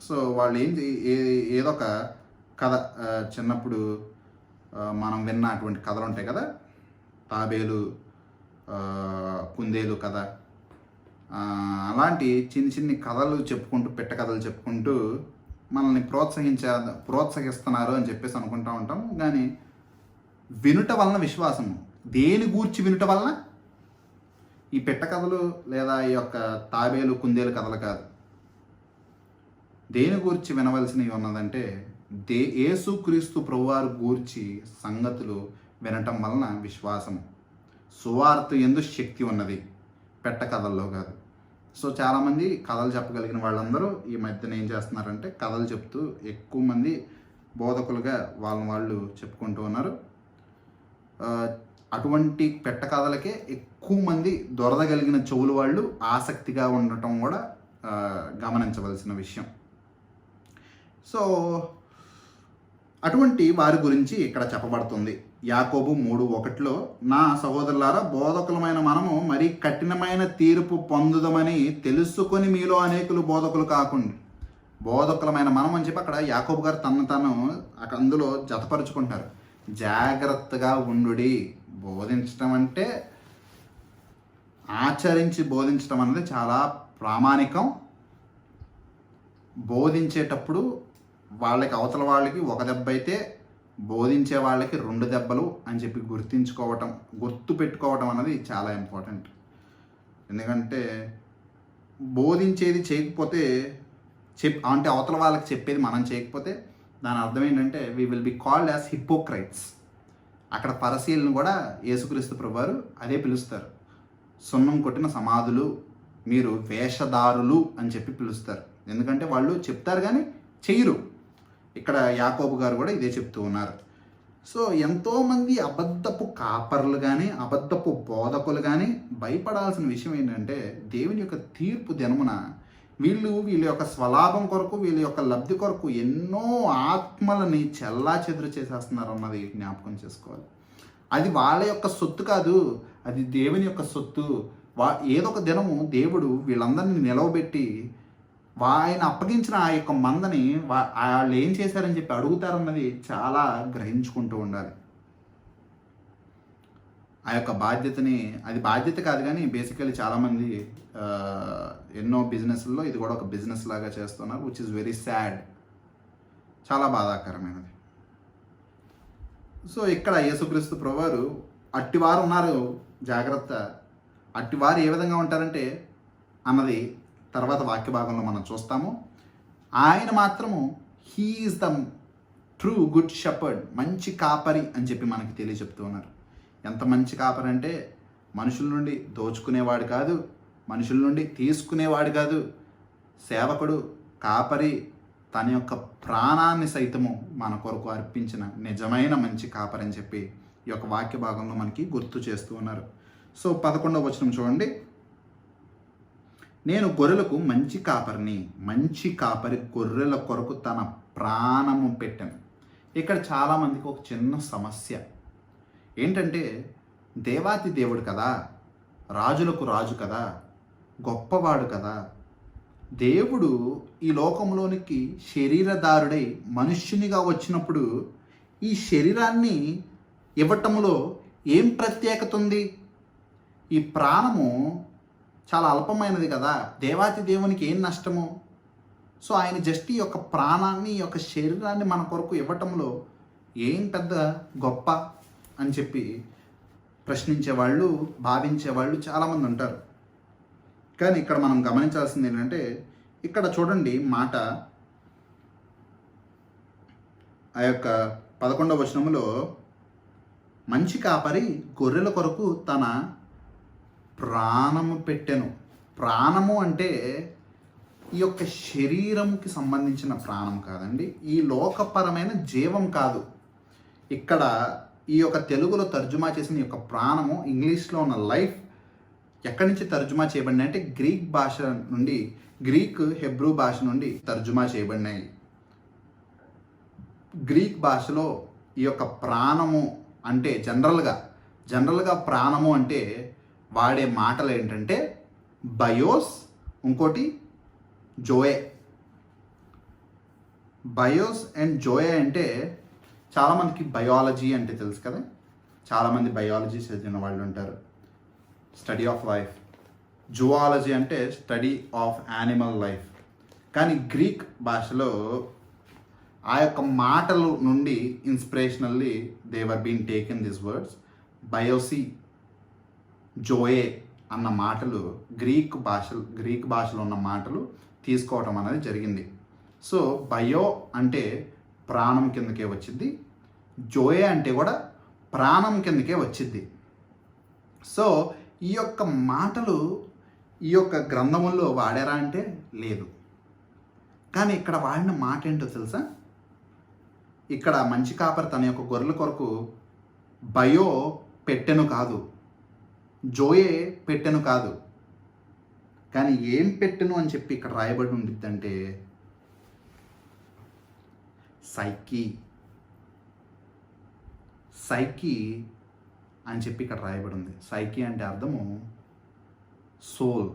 సో వాళ్ళు ఏదో ఒక కథ, చిన్నప్పుడు మనం విన్న అటువంటి కథలు ఉంటాయి కదా, తాబేలు కుందేలు కథ, అలాంటి చిన్ని కథలు చెప్పుకుంటూ, పెట్ట కథలు చెప్పుకుంటూ మనల్ని ప్రోత్సహిస్తున్నారు అని చెప్పేసి అనుకుంటూ ఉంటాం. కానీ వినుట వలన విశ్వాసము, దేని గూర్చి వినుట వలన? ఈ పెట్ట కథలు లేదా ఈ యొక్క తాబేలు కుందేలు కథలు కాదు. దేని గూర్చి వినవలసినవి ఉన్నదంటే యేసుక్రీస్తు ప్రభువారు గూర్చి సంగతులు వినటం వలన విశ్వాసము. సువార్త యందు శక్తి ఉన్నది, పెట్ట కథల్లో కాదు. సో చాలామంది కథలు చెప్పగలిగిన వాళ్ళందరూ ఈ మధ్యన ఏం చేస్తున్నారంటే కథలు చెప్తూ ఎక్కువ మంది బోధకులుగా వాళ్ళు చెప్పుకుంటూ ఉన్నారు. అటువంటి పెట్ట కథలకే ఎక్కువ మంది దొరదగలిగిన చెవులు వాళ్ళు ఆసక్తిగా ఉండటం కూడా గమనించవలసిన విషయం. సో అటువంటి వారి గురించి ఇక్కడ చెప్పబడుతుంది. యాకోబు 3:1 నా సహోదరులారా, బోధకులమైన మనము మరీ కఠినమైన తీర్పు పొందుదమని తెలుసుకొని మీలో అనేకులు బోధకులు కాకుండా. బోధకులమైన మనం అని చెప్పి అక్కడ యాకోబు గారు తను అందులో జతపరుచుకుంటారు. జాగ్రత్తగా ఉండుడి. బోధించడం అంటే ఆచరించి బోధించడం అనేది చాలా ప్రామాణికం. బోధించేటప్పుడు వాళ్ళకి అవతల వాళ్ళకి ఒక దెబ్బ అయితే బోధించే వాళ్ళకి 2 దెబ్బలు అని చెప్పి గుర్తు పెట్టుకోవటం అనేది చాలా ఇంపార్టెంట్. ఎందుకంటే బోధించేది చేయకపోతే అంటే అవతల వాళ్ళకి చెప్పేది మనం చేయకపోతే దాని అర్థం ఏంటంటే we will be called as hypocrites. అక్కడ పరిశీలన కూడా యేసుక్రీస్తు ప్రభువారు అదే పిలుస్తారు. సున్నం కొట్టిన సమాధులు, మీరు వేషధారులు అని చెప్పి పిలుస్తారు. ఎందుకంటే వాళ్ళు చెప్తారు కానీ చెయ్యరు. ఇక్కడ యాకోబు గారు కూడా ఇదే చెప్తూ ఉన్నారు. సో ఎంతోమంది అబద్ధపు కాపర్లు కానీ అబద్ధపు బోధకులు కానీ భయపడాల్సిన విషయం ఏంటంటే దేవుని యొక్క తీర్పు దినమున వీళ్ళ యొక్క స్వలాభం కొరకు, వీళ్ళ యొక్క లబ్ధి కొరకు ఎన్నో ఆత్మలని చెల్లాచెదురు చేసేస్తున్నారు అన్నది జ్ఞాపకం చేసుకోవాలి. అది వాళ్ళ యొక్క సొత్తు కాదు, అది దేవుని యొక్క సొత్తు. ఏదో ఒక దినము దేవుడు వీళ్ళందరినీ నిలవబెట్టి ఆయన అప్పగించిన ఆ యొక్క మందని వాళ్ళు ఏం చేశారని చెప్పి అడుగుతారన్నది చాలా గ్రహించుకుంటూ ఉండాలి. ఆ యొక్క బాధ్యతని, అది బాధ్యత కాదు కానీ బేసికలీ చాలామంది ఎన్నో బిజినెస్ల్లో ఇది కూడా ఒక బిజినెస్ లాగా చేస్తున్నారు, విచ్ ఇస్ వెరీ సాడ్. చాలా బాధాకరమైనది. సో ఇక్కడ యేసుక్రీస్తు ప్రభువారు అట్టివారు ఉన్నారు, జాగ్రత్త. అట్టివారు ఏ విధంగా ఉంటారంటే అన్నది తర్వాత వాక్య భాగంలో మనం చూస్తాము. ఆయన మాత్రము he is the true good shepherd, మంచి కాపరి అని చెప్పి మనకి తెలియచెప్తూ ఉన్నారు. ఎంత మంచి కాపరి అంటే మనుషుల నుండి దోచుకునేవాడు కాదు, మనుషుల నుండి తీసుకునేవాడు కాదు. సేవకుడు, కాపరి తన యొక్క ప్రాణాన్ని సైతము మన కొరకు అర్పించిన నిజమైన మంచి కాపరి అని చెప్పి ఈ యొక్క వాక్య భాగంలో మనకి గుర్తు చేస్తూ ఉన్నారు. సో 11వ వచనం చూడండి. నేను గొర్రెలకు మంచి కాపరిని, మంచి కాపరి గొర్రెల కొరకు తన ప్రాణము పెట్టాను. ఇక్కడ చాలామందికి ఒక చిన్న సమస్య ఏంటంటే దేవాతి దేవుడు కదా, రాజులకు రాజు కదా, గొప్పవాడు కదా, దేవుడు ఈ లోకంలోనికి శరీరధారుడై మనుష్యునిగా వచ్చినప్పుడు ఈ శరీరాన్ని ఇవ్వటంలో ఏం ప్రత్యేకత ఉంది? ఈ ప్రాణము చాలా అల్పమైనది కదా, దేవాతి దేవునికి ఏం నష్టము? సో ఆయన జస్ట్ ఈ యొక్క ప్రాణాన్ని, ఈ యొక్క శరీరాన్ని మన కొరకు ఇవ్వటంలో ఏం పెద్ద గొప్ప అని చెప్పి ప్రశ్నించేవాళ్ళు, భావించేవాళ్ళు చాలామంది ఉంటారు. కానీ ఇక్కడ మనం గమనించాల్సింది ఏంటంటే ఇక్కడ చూడండి మాట, ఆ యొక్క 11వ వచనములో మంచి కాపరి గొర్రెల కొరకు తన ప్రాణము పెట్టెను. ప్రాణము అంటే ఈ యొక్క శరీరముకి సంబంధించిన ప్రాణం కాదండి, ఈ లోకపరమైన జీవం కాదు. ఇక్కడ ఈ యొక్క తెలుగులో తర్జుమా చేసిన ఈ యొక్క ప్రాణము, ఇంగ్లీష్లో ఉన్న లైఫ్ ఎక్కడి నుంచి తర్జుమా చేయబడినాయి అంటే గ్రీక్ భాష నుండి, గ్రీక్ హెబ్రూ భాష నుండి తర్జుమా చేయబడినాయి. గ్రీక్ భాషలో ఈ యొక్క ప్రాణము అంటే జనరల్గా ప్రాణము అంటే వాడే మాటలు ఏంటంటే బయోస్, ఇంకోటి జోయే. బయోస్ అండ్ జోయే అంటే చాలామందికి బయాలజీ అంటే తెలుసు కదా, చాలామంది బయాలజీ చదివిన వాళ్ళు ఉంటారు, స్టడీ ఆఫ్ లైఫ్. జువాలజీ అంటే స్టడీ ఆఫ్ యానిమల్ లైఫ్. కానీ గ్రీక్ భాషలో ఆ యొక్క మాటల నుండి inspirationally they were been taken this words. బయోసి, జోయే అన్న మాటలు గ్రీక్ భాషలో ఉన్న మాటలు తీసుకోవటం అనేది జరిగింది. సో బయో అంటే ప్రాణం కిందకే వచ్చింది, జోయే అంటే కూడా ప్రాణం కిందకే వచ్చింది. సో ఈ యొక్క మాటలు ఈ యొక్క గ్రంథముల్లో వాడారా అంటే లేదు. కానీ ఇక్కడ వాడిన మాట ఏంటో తెలుసా? ఇక్కడ మంచి కాపరి తన యొక్క గొర్రెల కొరకు బయో పెట్టెను కాదు, జోయే పెట్టెను కాదు, కానీ ఏం పెట్టెను అని చెప్పి ఇక్కడ రాయబడి ఉండిద్దంటే సైకి అని చెప్పి ఇక్కడ రాయబడి ఉంది. సైకి అంటే అర్థము సోల్,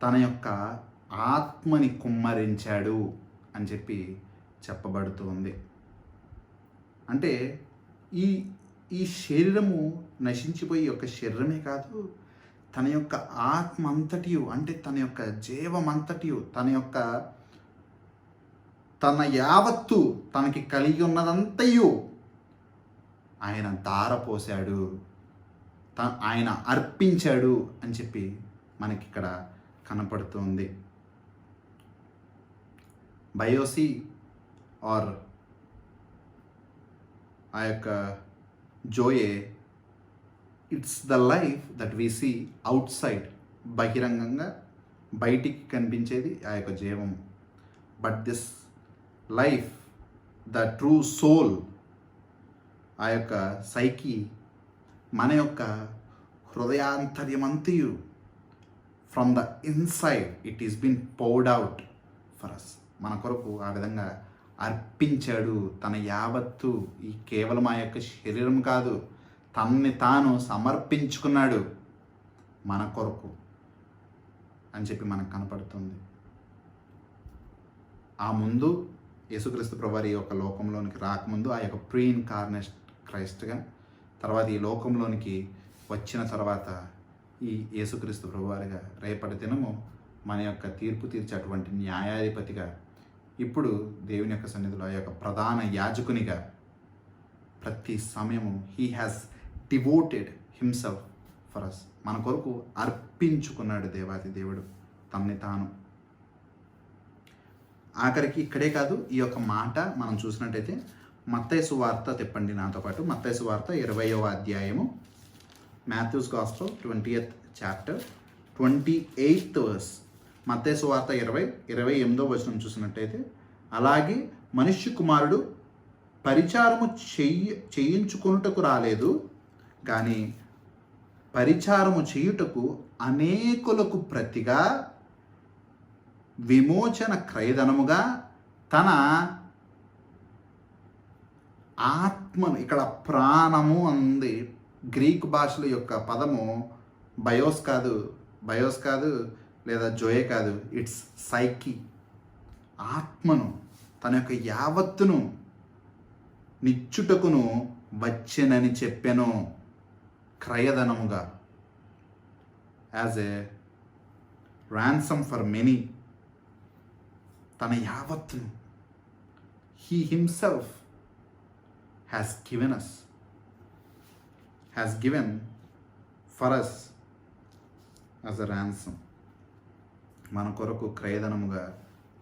తన యొక్క ఆత్మని కుమ్మరించాడు అని చెప్పి చెప్పబడుతూ ఉంది. అంటే ఈ శరీరము నశించిపోయి యొక్క శరీరమే కాదు, తన యొక్క ఆత్మ అంతటియు, అంటే తన యొక్క జీవమంతటియు, తన యావత్తు తనకి కలిగి ఉన్నదంతయు ఆయన ధారపోశాడు, ఆయన అర్పించాడు అని చెప్పి మనకి ఇక్కడ కనపడుతుంది. బయోసి ఆర్ ఆ యొక్క జోయే, it's the life that we see outside, బహిరంగంగా బయటికి కనిపించేది ఆ యొక్క జీవం. But this life, the true soul, ఆ యొక్క సైకి మన యొక్క హృదయాంతర్యమంతయు, from the inside it is been poured out for us, మన కొరకు ఆ విధంగా అర్పించాడు తన యావత్తు. ఈ కేవలం ఆ యొక్క శరీరం కాదు, తనని తాను సమర్పించుకున్నాడు మన కొరకు అని చెప్పి మనకు కనపడుతుంది. ఆ ముందు యేసుక్రీస్తు ప్రభువారు ఈ యొక్క లోకంలోనికి రాకముందు ఆ యొక్క ప్రీ ఇన్కార్నేట్ క్రైస్ట్గా, తర్వాత ఈ లోకంలోనికి వచ్చిన తర్వాత ఈ యేసుక్రీస్తు ప్రభువారిగా, రేపటి దినము మన యొక్క తీర్పు తీర్చేటువంటి న్యాయాధిపతిగా, ఇప్పుడు దేవుని యొక్క సన్నిధిలో ఆ యొక్క ప్రధాన యాజకునిగా ప్రతి సమయము he has devoted himself for us, మన కొరకు అర్పించుకున్నాడు దేవాది దేవుడు తనని తాను. ఆఖరికి ఇక్కడే కాదు, ఈ యొక్క మాట మనం చూసినట్టయితే మత్తయి సువార్త తిప్పండి నాతో పాటు. మత్తయి సువార్త 20వ అధ్యాయము, Mathews gospel 20th chapter 28th verse. మత్తయి సువార్త 20:28 వచనం చూసినట్టయితే, అలాగే మనుష్య కుమారుడు పరిచారము చేయించుకొనుటకు రాలేదు, కానీ పరిచారము చేయుటకు అనేకులకు ప్రతిగా విమోచన క్రయధనముగా తన ఆత్మను, ఇక్కడ ప్రాణము అంది. గ్రీక్ భాషల యొక్క పదము బయోస్ కాదు లేదా జోయే కాదు, ఇట్స్ సైకి. ఆత్మను, తన యొక్క యావత్తును నిచ్చుటకును వచ్చెనని చెప్పెను క్రయధనముగా, as a ransom for many. తన యావత్తును he himself has given for us as a ransom. మన కొరకు క్రయధనముగా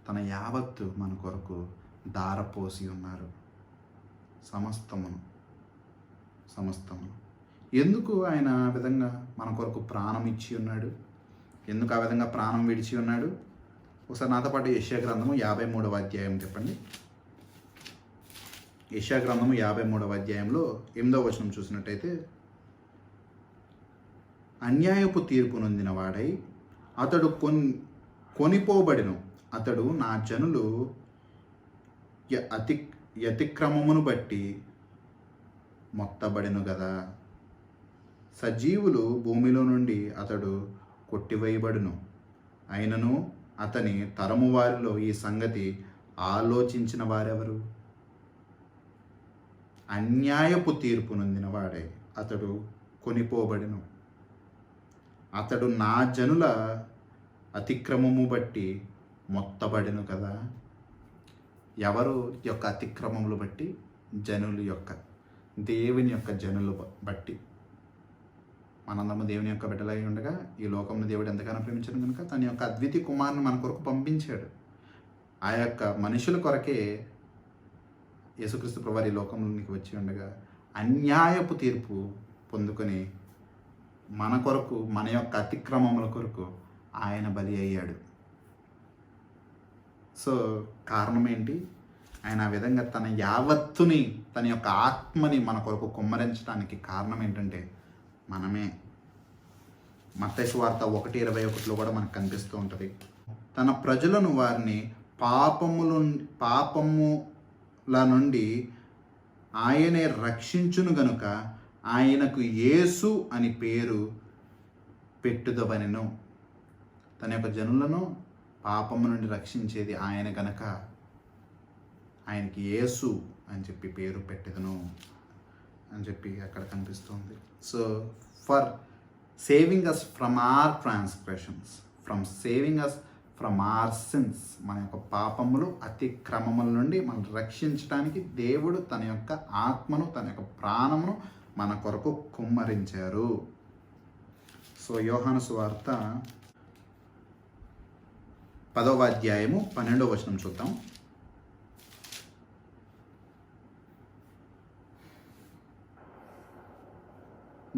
తన యావత్తు మన కొరకు దారపోసి ఉన్నారు. సమస్తమును. ఎందుకు ఆయన ఆ విధంగా మన కొరకు ప్రాణం ఇచ్చి ఉన్నాడు? ఎందుకు ఆ విధంగా ప్రాణం విడిచి ఉన్నాడు? ఒకసారి నాతో పాటు యెషయా గ్రంథము 53వ అధ్యాయం చెప్పండి. యెషయా గ్రంథము 53వ అధ్యాయంలో 8వ వచనం చూసినట్టయితే, అన్యాయపు తీర్పు నొందిన వాడై అతడు కొనిపోబడిను. అతడు నా జనులు అతిక్రమమును బట్టి మొత్తబడిను గదా. సజీవులు భూమిలో నుండి అతడు కొట్టివేయబడును. అయినను అతని తరము వారిలో ఈ సంగతి ఆలోచించిన వారెవరు? అన్యాయపు తీర్పు నొందిన వాడే అతడు కొనిపోబడిను. అతడు నా జనుల అతిక్రమము బట్టి మొత్తబడిను కదా. ఎవరు యొక్క అతిక్రమములు బట్టి? జనులు యొక్క, దేవుని యొక్క జనులు బట్టి. మనందరము దేవుని యొక్క బిడ్డలై ఉండగా ఈ లోకంలో దేవుడు ఎంతగానో ప్రేమించడం కనుక తన యొక్క అద్వితీయ కుమారుని మన కొరకు పంపించాడు. ఆ యొక్క మనుషుల కొరకే యేసుక్రీస్తు ప్రభువారు ఈ లోకంలోనికి వచ్చి ఉండగా అన్యాయపు తీర్పు పొందుకొని మన కొరకు, మన యొక్క అతిక్రమముల కొరకు ఆయన బలి అయ్యాడు. సో కారణం ఏంటి? ఆయన ఆ విధంగా తన యావత్తుని, తన యొక్క ఆత్మని మన కొరకు కుమ్మరించడానికి కారణం ఏంటంటే మనమే. మత్తయి సువార్త 1:21లో కూడా మనకు కనిపిస్తూ ఉంటుంది, తన ప్రజలను వారిని పాపముల నుండి ఆయనే రక్షించును గనుక ఆయనకు యేసు అని పేరు పెట్టుదవనెను. తన యొక్క జనులను పాపము నుండి రక్షించేది ఆయన గనక ఆయనకి యేసు అని చెప్పి పేరు పెట్టెదను అని చెప్పి అక్కడ కనిపిస్తుంది. So for saving us from our transgressions, saving us from our sins, మన యొక్క పాపములు, అతిక్రమముల నుండి మనం రక్షించడానికి దేవుడు తన యొక్క ఆత్మను, తన యొక్క ప్రాణమును మన కొరకు కుమ్మరించారు. సో యోహాను సువార్త 10వ అధ్యాయము 12వ వచనం చూద్దాం.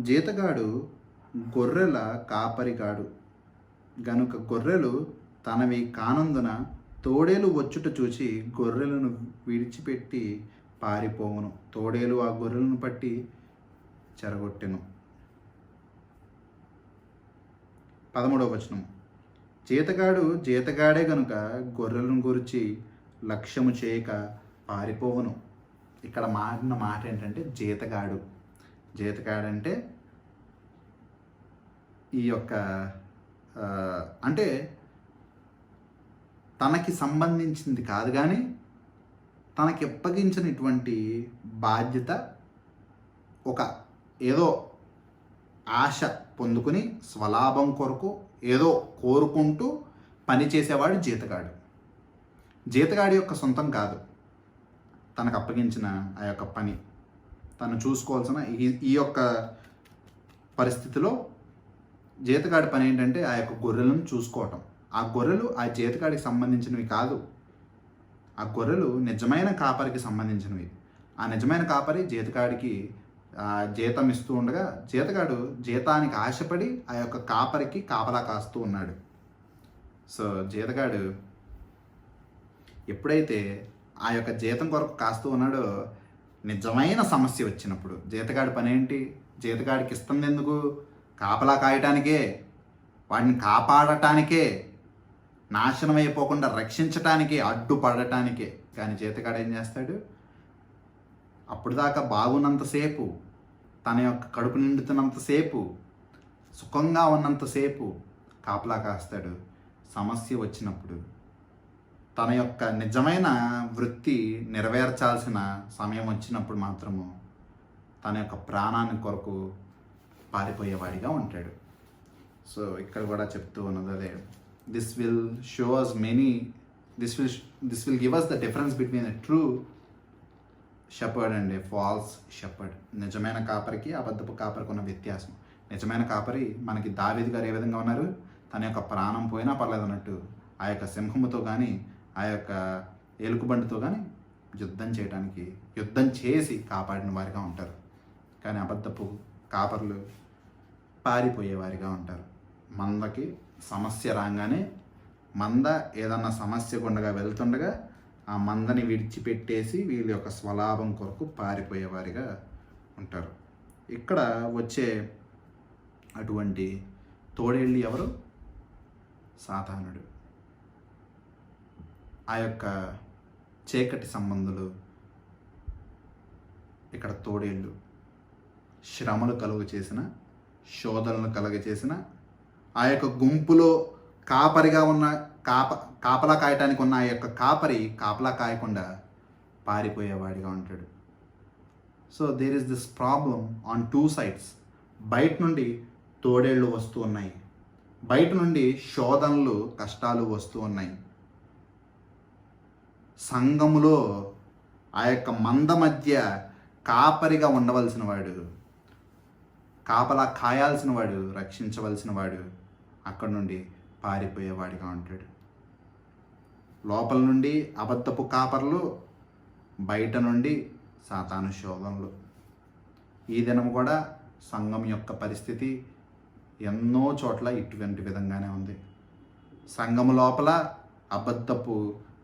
జీతగాడు గొర్రెల కాపరిగాడు గనుక గొర్రెలు తనవి కానందున తోడేలు వచ్చుట చూచి గొర్రెలను విడిచిపెట్టి పారిపోవును. తోడేలు ఆ గొర్రెలను పట్టి చెరగొట్టెను. 13వ వచనం, జీతగాడే గనుక గొర్రెలను గురించి లక్ష్యము చేయక పారిపోవును. ఇక్కడ మారిన మాట ఏంటంటే జీతగాడు. జీతగాడంటే ఈ యొక్క అంటే తనకి సంబంధించింది కాదు, కానీ తనకి అప్పగించినటువంటి బాధ్యత, ఒక ఏదో ఆశ పొందుకుని స్వలాభం కొరకు ఏదో కోరుకుంటూ పనిచేసేవాడు జీతగాడు. జీతగాడి యొక్క సొంతం కాదు, తనకు అప్పగించిన ఆ యొక్క పని తను చూసుకోవాల్సిన ఈ యొక్క పరిస్థితిలో జీతగాడి పని ఏంటంటే ఆ యొక్క గొర్రెలను చూసుకోవటం. ఆ గొర్రెలు ఆ జీతగాడికి సంబంధించినవి కాదు, ఆ గొర్రెలు నిజమైన కాపరికి సంబంధించినవి. ఆ నిజమైన కాపరి జీతగాడికి జీతం ఇస్తూ ఉండగా జీతగాడు జీతానికి ఆశపడి ఆ యొక్క కాపరికి కాపలా కాస్తూ ఉన్నాడు. సో జీతగాడు ఎప్పుడైతే ఆ యొక్క జీతం కొరకు కాస్తూ ఉన్నాడో, నిజమైన సమస్య వచ్చినప్పుడు జీతగాడి పని ఏంటి? జీతగాడికి ఇస్తుంది ఎందుకు? కాపలా కాయటానికే, వాడిని కాపాడటానికే, నాశనం అయిపోకుండా రక్షించటానికే, అడ్డుపడటానికే. కానీ జీతగాడు ఏం చేస్తాడు? అప్పుడు దాకా బాగున్నంతసేపు, తన యొక్క కడుపు నిండుతున్నంతసేపు, సుఖంగా ఉన్నంతసేపు కాపలా కాస్తాడు. సమస్య వచ్చినప్పుడు, తన యొక్క నిజమైన వృత్తి నెరవేర్చాల్సిన సమయం వచ్చినప్పుడు మాత్రము తన యొక్క ప్రాణాన్ని కొరకు పారిపోయేవాడిగా ఉంటాడు. సో ఇక్కడ కూడా చెప్తూ ఉన్నది అదే, this will show us many, this will give us the difference between a true shepherd and a false shepherd. నిజమైన కాపరికి అబద్ధపు కాపరికి ఉన్న వ్యత్యాసం. నిజమైన కాపరి మనకి దావీదు గారు ఏ విధంగా ఉన్నారు? తన యొక్క ప్రాణం పోయినా పర్లేదు అన్నట్టు ఆ యొక్క సింహముతో కానీ ఆ యొక్క ఎలుకబంటితో కానీ యుద్ధం చేసి కాపాడిన వారిగా ఉంటారు. కానీ అబద్ధపు కాపర్లు పారిపోయేవారిగా ఉంటారు. మందకి సమస్య రాగానే మంద ఏదన్నా సమస్య గుండగా వెళ్తుండగా ఆ మందని విడిచిపెట్టేసి వీళ్ళ యొక్క స్వలాభం కొరకు పారిపోయేవారిగా ఉంటారు. ఇక్కడ వచ్చే అటువంటి తోడేళ్ళు ఎవరు? సాతానుడు. ఆ యొక్క చీకటి సంబంధులు ఇక్కడ తోడేళ్ళు. శ్రమలు కలుగ చేసిన, శోధనలు కలుగ చేసిన, ఆ యొక్క గుంపులో కాపరిగా ఉన్న కాపలా కాయటానికి ఉన్న ఆ యొక్క కాపరి కాపలా కాయకుండా పారిపోయేవాడిగా ఉంటాడు. So there is this problem on two sides. బయట నుండి తోడేళ్ళు వస్తూ ఉన్నాయి, బయట నుండి శోధనలు కష్టాలు వస్తూ ఉన్నాయి. సంఘములో ఆ యొక్క మంద మధ్య కాపరిగా ఉండవలసిన వాడు, కాపలా కాయాల్సిన వాడు, రక్షించవలసిన వాడు అక్కడ నుండి పారిపోయేవాడిగా ఉంటాడు. లోపల నుండి అబద్ధపు కాపర్లు, బయట నుండి సాతాను శోధనలు. ఈ దినం కూడా సంఘం యొక్క పరిస్థితి ఎన్నో చోట్ల ఇటువంటి విధంగానే ఉంది. సంఘము లోపల అబద్ధపు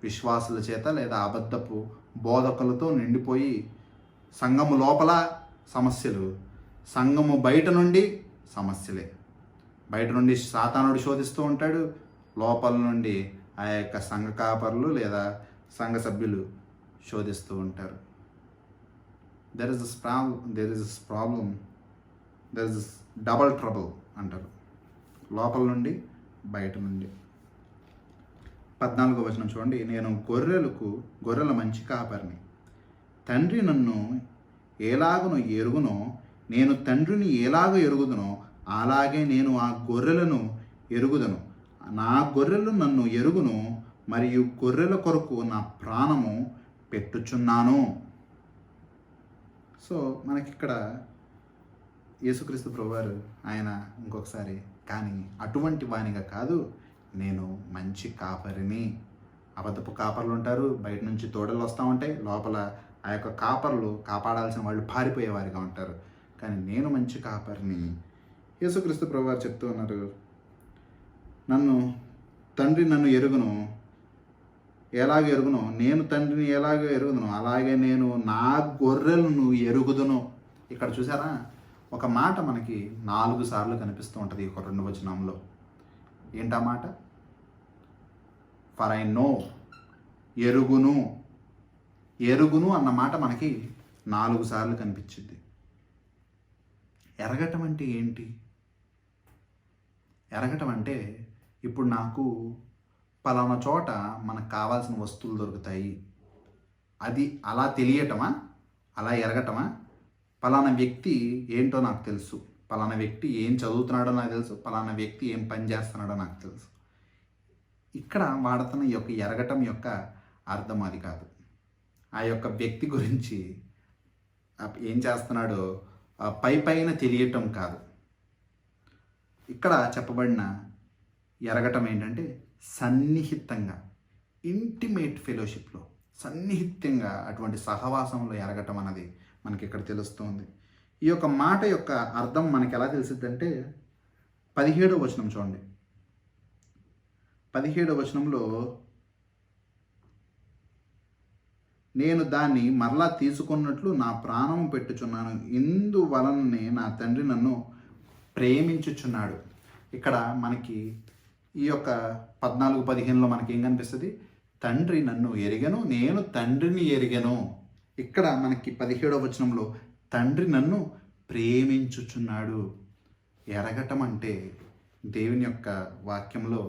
విశ్వాసుల చేత లేదా అబద్ధపు బోధకులతో నిండిపోయి సంఘము లోపల సమస్యలు, సంఘము బయట నుండి సమస్యలే. బయట నుండి సాతానుడు శోధిస్తూ ఉంటాడు, లోపల నుండి ఆ యొక్క సంఘ కాపరులు లేదా సంఘ సభ్యులు శోధిస్తూ ఉంటారు. There is this problem, there is double trouble అంటారు, లోపల నుండి బయట నుండి. 14వ వచనం చూడండి. నేను గొర్రెల మంచి కాపరిని, తండ్రి నన్ను ఎలాగును ఎరుగునో, నేను తండ్రిని ఎలాగ ఎరుగుదునో అలాగే నేను ఆ గొర్రెలను ఎరుగుదను. నా గొర్రెలు నన్ను ఎరుగును, మరియు గొర్రెల కొరకు నా ప్రాణము పెట్టుచున్నాను. సో మనకిక్కడ యేసుక్రీస్తు ప్రభువారు ఆయన ఇంకొకసారి, కానీ అటువంటి వానిగా కాదు, నేను మంచి కాపరిని. అబద్ధపు కాపర్లు ఉంటారు, బయట నుంచి తోడలు వస్తూ ఉంటాయి, లోపల ఆ యొక్క కాపర్లు కాపాడాల్సిన వాళ్ళు పారిపోయేవారిగా ఉంటారు. కానీ నేను మంచి కాపరిని. యేసుక్రీస్తు ప్రభువారు చెప్తూ ఉన్నారు, తండ్రి నన్ను ఎరుగును, ఎలాగ ఎరుగును, నేను తండ్రిని ఎలాగ ఎరుగుదును అలాగే నేను నా గొర్రెలను ఎరుగుదును. ఇక్కడ చూసారా, ఒక మాట మనకి 4 సార్లు కనిపిస్తూ ఉంటుంది ఒక 2 వచనంలో. ఏంటా మాట? ఫర్ ఐ నో, ఎరుగును. ఎరుగును అన్న మాట మనకి 4 సార్లు కనిపించింది. ఎరగటం అంటే ఏంటి? ఎరగటం అంటే ఇప్పుడు నాకు పలానా చోట మనకు కావాల్సిన వస్తువులు దొరుకుతాయి, అది అలా తెలియటమా? అలా ఎరగటమా? పలానా వ్యక్తి ఏంటో నాకు తెలుసు, పలానా వ్యక్తి ఏం చదువుతున్నాడో నాకు తెలుసు, పలానా వ్యక్తి ఏం పని చేస్తున్నాడో నాకు తెలుసు. ఇక్కడ వాడుతున్న ఈ యొక్క ఎరగటం యొక్క అర్థం అది కాదు. ఆ యొక్క వ్యక్తి గురించి ఏం చేస్తున్నాడో పైన తెలియటం కాదు. ఇక్కడ చెప్పబడిన ఎరగటం ఏంటంటే సన్నిహితంగా, ఇంటిమేట్ ఫెలోషిప్లో, సన్నిహితంగా అటువంటి సహవాసంలో ఎరగటం అన్నది మనకి ఇక్కడ తెలుస్తుంది. ఈ యొక్క మాట యొక్క అర్థం మనకి ఎలా తెలిసిద్దంటే 17వ వచనం చూడండి. 17వ వచనంలో, నేను దాన్ని మరలా తీసుకున్నట్లు నా ప్రాణం పెట్టుచున్నాను, ఇందువలననే నా తండ్రి నన్ను ప్రేమించుచున్నాడు. ఇక్కడ మనకి ఈ యొక్క 14-15లో మనకి ఏం కనిపిస్తుంది? తండ్రి నన్ను ఎరిగను, నేను తండ్రిని ఎరిగను. ఇక్కడ మనకి 17వ వచనంలో తండ్రి నన్ను ప్రేమించుచున్నాడు. ఎరగటం అంటే దేవుని యొక్క వాక్యంలో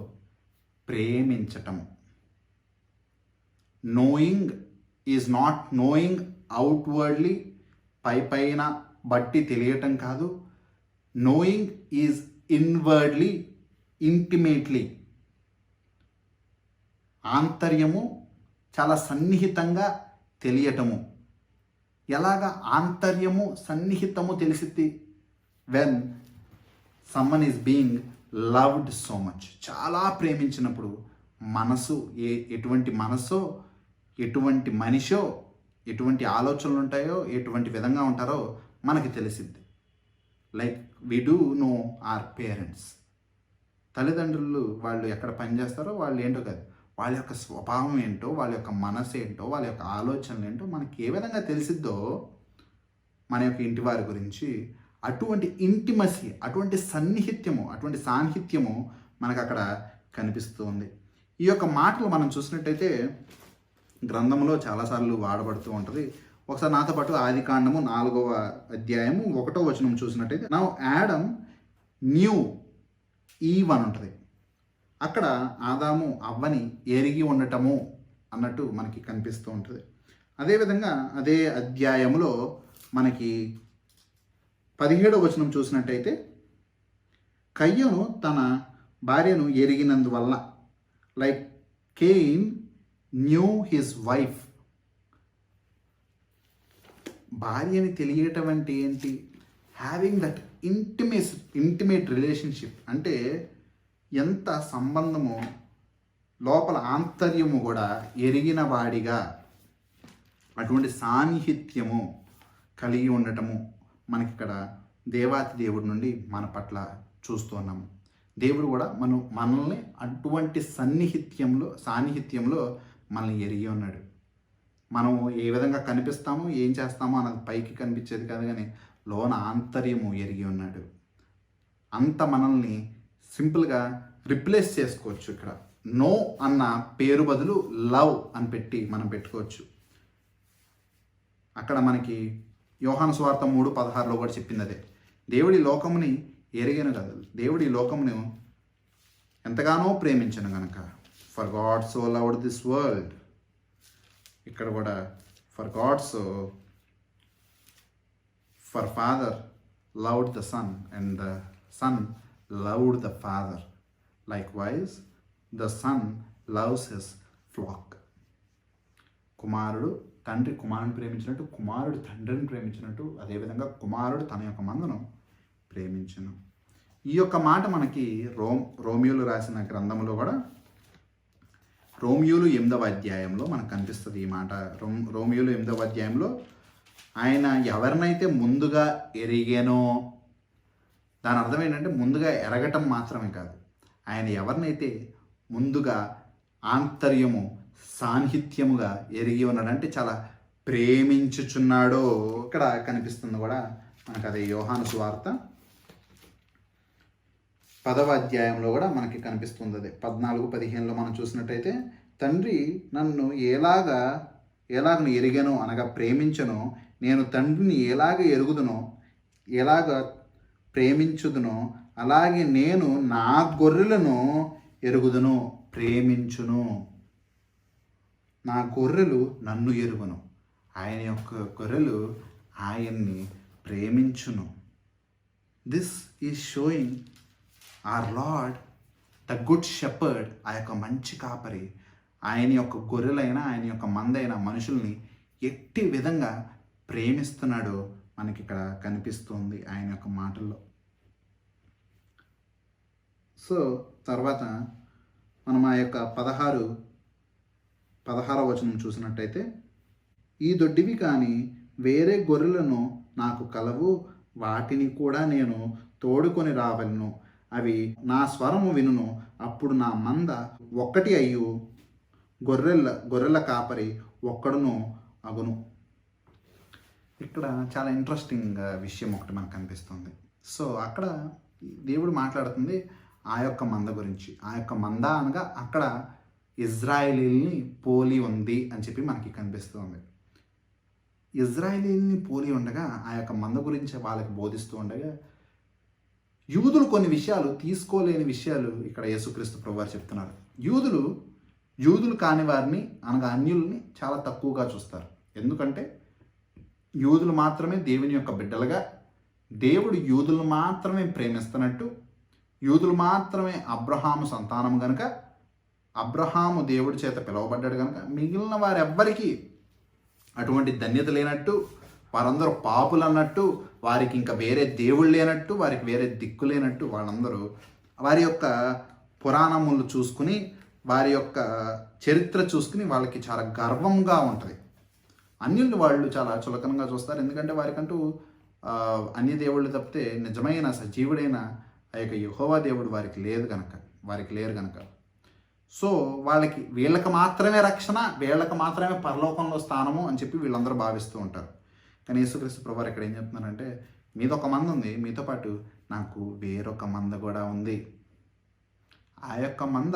ప్రేమించటం. Knowing is not knowing outwardly, పైన బట్టి తెలియటం కాదు. Knowing is inwardly, intimately. ఆంతర్యము, చాలా సన్నిహితంగా తెలియటము. ఎలాగా ఆంతర్యము సన్నిహితము తెలిసిద్ది? When someone is being loved so much. చాలా ప్రేమించినప్పుడు మనసు, ఎటువంటి మనసో, ఎటువంటి మనిషో, ఎటువంటి ఆలోచనలు ఉంటాయో, ఎటువంటి విధంగా ఉంటారో మనకి తెలిసిద్ది. Like we do know our parents. తల్లిదండ్రులు వాళ్ళు ఎక్కడ పనిచేస్తారో వాళ్ళు ఏంటో కాదు, వాళ్ళ యొక్క స్వభావం ఏంటో, వాళ్ళ యొక్క మనసు ఏంటో, వాళ్ళ యొక్క ఆలోచనలు ఏంటో మనకి ఏ విధంగా తెలిసిద్దో మన యొక్క ఇంటి వారి గురించి, అటువంటి ఇంటిమసీ, అటువంటి సన్నిహిత్యము, అటువంటి సాన్నిహిత్యము మనకు అక్కడ కనిపిస్తుంది. ఈ యొక్క మాటలు మనం చూసినట్టయితే గ్రంథంలో చాలాసార్లు వాడబడుతూ ఉంటుంది. ఒకసారి నాతో పాటు ఆదికాండము 4వ అధ్యాయము 1వ వచనం చూసినట్టయితే, నౌ యాడమ్ న్యూ ఈవ్ అని ఉంటుంది. అక్కడ ఆదాము అవ్వని ఎరిగి ఉండటము అన్నట్టు మనకి కనిపిస్తూ ఉంటుంది. అదేవిధంగా అదే అధ్యాయములో మనకి 17వ వచనం చూసినట్టయితే, కయ్యను తన భార్యను ఎరిగినందువల్ల, like Cain knew his wife. భార్యని తెలియటం అంటే ఏంటి? హ్యావింగ్ దట్ ఇంటిమేట్ రిలేషన్షిప్ అంటే ఎంత సంబంధము, లోపల ఆంతర్యము కూడా ఎరిగిన వాడిగా అటువంటి సాన్నిహిత్యము కలిగి ఉండటము మనకి ఇక్కడ దేవాతి దేవుడి నుండి మన పట్ల చూస్తున్నాము. దేవుడు కూడా మనల్ని అటువంటి సాన్నిహిత్యంలో మనల్ని ఎరిగి ఉన్నాడు. మనం ఏ విధంగా కనిపిస్తామో, ఏం చేస్తామో అన్నది పైకి కనిపించేది కాదు, కానీ లోన ఆంతర్యము ఎరిగి ఉన్నాడు. అంత మనల్ని సింపుల్గా రిప్లేస్ చేసుకోవచ్చు. ఇక్కడ నో అన్న పేరు బదులు లవ్ అని మనం పెట్టుకోవచ్చు. అక్కడ మనకి యోహాను సువార్త 3:16 కూడా చెప్పింది అదే. దేవుడి లోకముని ఎరిగను కదా, దేవుడి లోకమును ఎంతగానో ప్రేమించను గనక, for God so loved this world. ఇక్కడ కూడా for father loved the son and the son loved the father, likewise the son loves his flock. తండ్రి కుమారుని ప్రేమించినట్టు, కుమారుడు తండ్రిని ప్రేమించినట్టు, అదేవిధంగా కుమారుడు తన యొక్క మందను ప్రేమించను. ఈ యొక్క మాట మనకి రోమియోలు రాసిన గ్రంథంలో కూడా, రోమియోలు 8వ అధ్యాయంలో మనకు కనిపిస్తుంది ఈ మాట. రోమియోలు 8వ అధ్యాయంలో ఆయన ఎవరినైతే ముందుగా ఎరిగానో, దాని అర్థం ఏంటంటే ముందుగా ఎరగటం మాత్రమే కాదు, ఆయన ఎవరినైతే ముందుగా ఆంతర్యము సాన్నిహిత్యముగా ఎరిగి ఉన్నాడంటే చాలా ప్రేమించుచున్నాడో ఇక్కడ కనిపిస్తుంది కూడా మనకు. అదే యోహాను సువార్త 10వ అధ్యాయంలో కూడా మనకి కనిపిస్తుంది. అదే 14-15లో మనం చూసినట్టయితే, తండ్రి నన్ను ఎలాగను ఎరిగానో అనగా ప్రేమించనో, నేను తండ్రిని ఎలాగ ఎరుగుదునో, ఎలాగ ప్రేమించుదునో, అలాగే నేను నా గొర్రెలను ఎరుగుదును, ప్రేమించును. నా గొర్రెలు నన్ను ఎరుగును, ఆయన యొక్క గొర్రెలు ఆయన్ని ప్రేమించును. This is showing our lord the good shepherd, ఆ యొక్క మంచి కాపరి ఆయన యొక్క గొర్రెలైన, ఆయన యొక్క మందైన మనుషుల్ని ఎట్టి విధంగా ప్రేమిస్తున్నాడో మనకి ఇక్కడ కనిపిస్తుంది ఆయన యొక్క మాటల్లో. సో తర్వాత మనం ఆ యొక్క 16వ వచనం చూసినట్టయితే, ఈ దొడ్డివి కానీ వేరే గొర్రెలను నాకు కలవు, వాటిని కూడా నేను తోడుకొని రావలను, అవి నా స్వరము వినును, అప్పుడు నా మంద ఒక్కటి అయ్యు, గొర్రెల కాపరి ఒక్కడును అగును. ఇక్కడ చాలా ఇంట్రెస్టింగ్ విషయం ఒకటి మనకు కనిపిస్తుంది. సో అక్కడ దేవుడు మాట్లాడుతుంది ఆ యొక్క మంద గురించి. ఆ యొక్క మంద అనగా అక్కడ ఇజ్రాయేలీల్ని పోలి ఉంది అని చెప్పి మనకి కనిపిస్తుంది. ఇజ్రాయేలీల్ని పోలి ఉండగా ఆ యొక్క మంద గురించి వాళ్ళకి బోధిస్తూ ఉండగా, యూదులు కొన్ని విషయాలు తీసుకోలేని విషయాలు ఇక్కడ యేసుక్రీస్తు ప్రభువారు చెప్తున్నారు. యూదులు కాని వారిని అనగా అన్యుల్ని చాలా తక్కువగా చూస్తారు. ఎందుకంటే యూదులు మాత్రమే దేవుని యొక్క బిడ్డలుగా, దేవుడు యూదులను మాత్రమే ప్రేమిస్తున్నట్టు, యూదులు మాత్రమే అబ్రహాము సంతానం కనుక, అబ్రహాము దేవుడి చేత పిలువబడ్డాడు కనుక, మిగిలిన వారెవ్వరికీ అటువంటి ధన్యత లేనట్టు, వారందరూ పాపులు అన్నట్టు, వారికి ఇంకా వేరే దేవుళ్ళు లేనట్టు, వారికి వేరే దిక్కు లేనట్టు, వాళ్ళందరూ వారి యొక్క పురాణములు చూసుకుని, వారి యొక్క చరిత్ర చూసుకుని వాళ్ళకి చాలా గర్వంగా ఉంటుంది. అన్యుల్ని వాళ్ళు చాలా చులకనంగా చూస్తారు. ఎందుకంటే వారికంటూ అన్య దేవుళ్ళు తప్పితే నిజమైన సజీవుడైన ఆ యొక్క యెహోవా దేవుడు వారికి లేరు గనక సో వీళ్ళకి మాత్రమే రక్షణ, వీళ్ళకి మాత్రమే పరలోకంలో స్థానము అని చెప్పి వీళ్ళందరూ భావిస్తూ ఉంటారు. కానీ యేసుక్రీస్తు ప్రభువారు ఇక్కడ ఏం చెప్తున్నారంటే, మీదొక మంద ఉంది, మీతో పాటు నాకు వేరొక మంద కూడా ఉంది. ఆ యొక్క మంద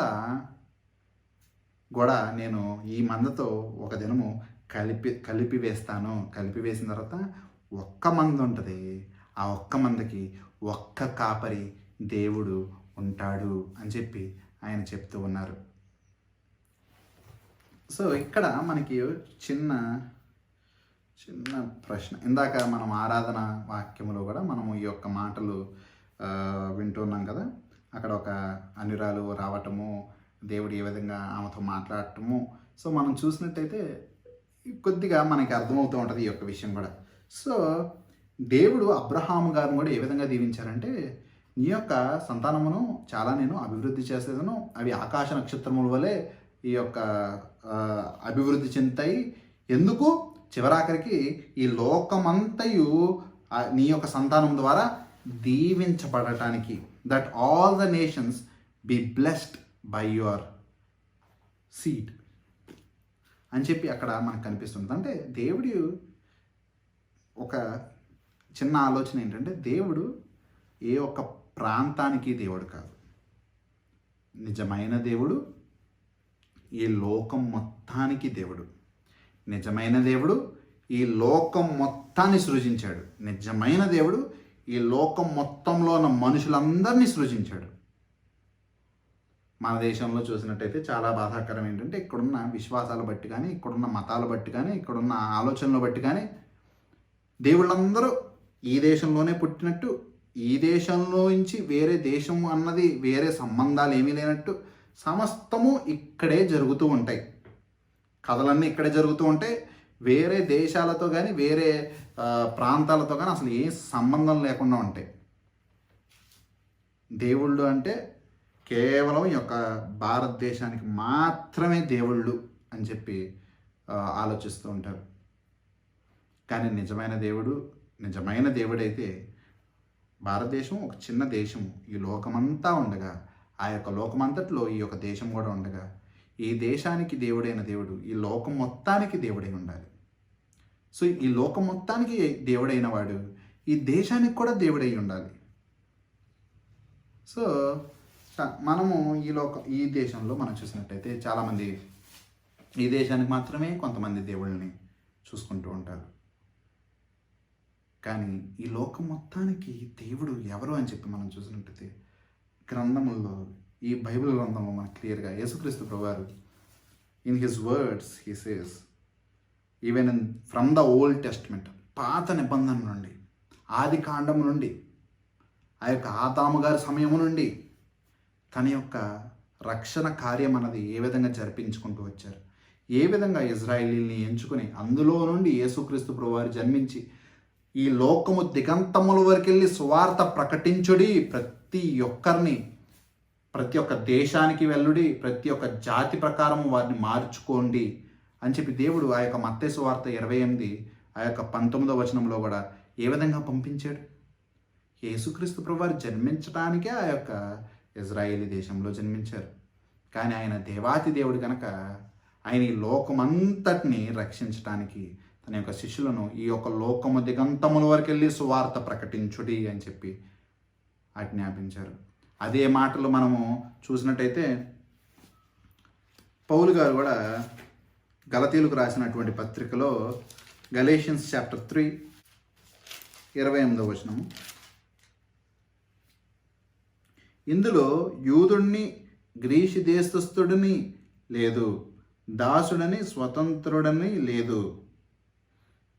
కూడా నేను ఈ మందతో ఒక దినము కలిపివేస్తాను. కలిపివేసిన తర్వాత ఒక్క మంద ఉంటుంది. ఆ ఒక్క మందకి ఒక్క కాపరి దేవుడు ఉంటాడు అని చెప్పి ఆయన చెప్తూ ఉన్నారు. సో ఇక్కడ మనకి చిన్న ప్రశ్న, ఇందాక మనం ఆరాధన వాక్యములో కూడా మనము ఈ యొక్క మాటలు వింటున్నాం కదా, అక్కడ ఒక అనురాలు రావటము, దేవుడు ఏ విధంగా ఆమెతో మాట్లాడటము. సో మనం చూసినట్టయితే కొద్దిగా మనకి అర్థమవుతూ ఉంటుంది ఈ యొక్క విషయం కూడా. సో దేవుడు అబ్రహాము గారిని కూడా ఏ విధంగా దీవించారంటే, నీ యొక్క సంతానమును చాలా నేను అభివృద్ధి చేసేదను, అవి ఆకాశ నక్షత్రముల వలె ఈ యొక్క అభివృద్ధి చెందుతాయి. ఎందుకు? చివరాఖరికి ఈ లోకమంతయు నీ యొక్క సంతానం ద్వారా దీవించబడటానికి, that all the nations be blessed by your seed అని చెప్పి అక్కడ మనకు కనిపిస్తుంది. అంటే దేవుడు ఒక చిన్న ఆలోచన ఏంటంటే, దేవుడు ఏ ఒక్క ప్రాంతానికి దేవుడు కాదు, నిజమైన దేవుడు ఈ లోకం మొత్తానికి దేవుడు. నిజమైన దేవుడు ఈ లోకం మొత్తాన్ని సృజించాడు. నిజమైన దేవుడు ఈ లోకం మొత్తంలో ఉన్న మనుషులందరినీ సృజించాడు. మన దేశంలో చూసినట్టయితే చాలా బాధాకరం ఏంటంటే, ఇక్కడున్న విశ్వాసాలు బట్టి కానీ, ఇక్కడున్న మతాలు బట్టి కానీ, ఇక్కడున్న ఆలోచనలు బట్టి కానీ, దేవుళ్ళందరూ ఈ దేశంలోనే పుట్టినట్టు, ఈ దేశంలో నుంచి వేరే దేశం అన్నది, వేరే సంబంధాలు ఏమీ లేనట్టు సమస్తము ఇక్కడే జరుగుతూ ఉంటాయి. కథలన్నీ ఇక్కడే జరుగుతూ ఉంటాయి. వేరే దేశాలతో కానీ, వేరే ప్రాంతాలతో కానీ అసలు ఏ సంబంధం లేకుండా ఉంటాయి. దేవుళ్ళు అంటే కేవలం ఈ యొక్క భారతదేశానికి మాత్రమే దేవుళ్ళు అని చెప్పి ఆలోచిస్తూ ఉంటారు. కానీ నిజమైన దేవుడైతే భారతదేశం ఒక చిన్న దేశం, ఈ లోకమంతా ఉండగా, ఆ యొక్క లోకమంతట్లో ఈ యొక్క దేశం కూడా ఉండగా, ఈ దేశానికి దేవుడైన దేవుడు ఈ లోకం మొత్తానికి దేవుడై ఉండాలి. సో ఈ లోకం మొత్తానికి దేవుడైన వాడు ఈ దేశానికి కూడా దేవుడై ఉండాలి. సో మనము ఈ దేశంలో మనం చూసినట్టయితే చాలామంది ఈ దేశానికి మాత్రమే కొంతమంది దేవుళ్ళని చూసుకుంటూ ఉంటారు. కానీ ఈ లోకం మొత్తానికి దేవుడు ఎవరు అని చెప్పి మనం చూసినట్టయితే గ్రంథముల్లో, ఈ బైబిల్ గ్రంథంలో మనకు క్లియర్గా యేసుక్రీస్తు ప్రభువారు in his words he says, even from the old testament, పాత నిబంధన నుండి, ఆది కాండము నుండి, ఆ యొక్క ఆదాము గారి సమయము నుండి తన యొక్క రక్షణ కార్యం అన్నది ఏ విధంగా జరిపించుకుంటూ వచ్చారు, ఏ విధంగా ఇజ్రాయేలీని ఎంచుకొని అందులో నుండి యేసుక్రీస్తు ప్రభువారు జన్మించి ఈ లోకము దిగంతముల వరకు వెళ్ళి సువార్త ప్రకటించుడి, ప్రతి ఒక్క దేశానికి వెళ్ళుడి, ప్రతి ఒక్క జాతి ప్రకారం వారిని మార్చుకోండి అని చెప్పి దేవుడు ఆ యొక్క మత్తయి సువార్త 28 ఆ యొక్క 19వ వచనంలో కూడా ఏ విధంగా పంపించాడు. యేసుక్రీస్తు ప్రభువారు జన్మించడానికే ఆ యొక్క ఇజ్రాయేలీ దేశంలో జన్మించారు. కానీ ఆయన దేవాతి దేవుడు కనుక ఆయన ఈ లోకమంతటిని రక్షించడానికి తన యొక్క శిష్యులను ఈ యొక్క లోకము దిగంతముల వరకు వెళ్ళి సువార్త ప్రకటించుడి అని చెప్పి ఆజ్ఞాపించారు. అదే మాటలు మనము చూసినట్టయితే పౌలు గారు కూడా గలతీయులకు రాసినటువంటి పత్రికలో గలేషియన్స్ చాప్టర్ 3 28వ వచనము, ఇందులో యూదుడిని గ్రీసు దేశస్థుడిని లేదు, దాసుడని స్వతంత్రుడని లేదు,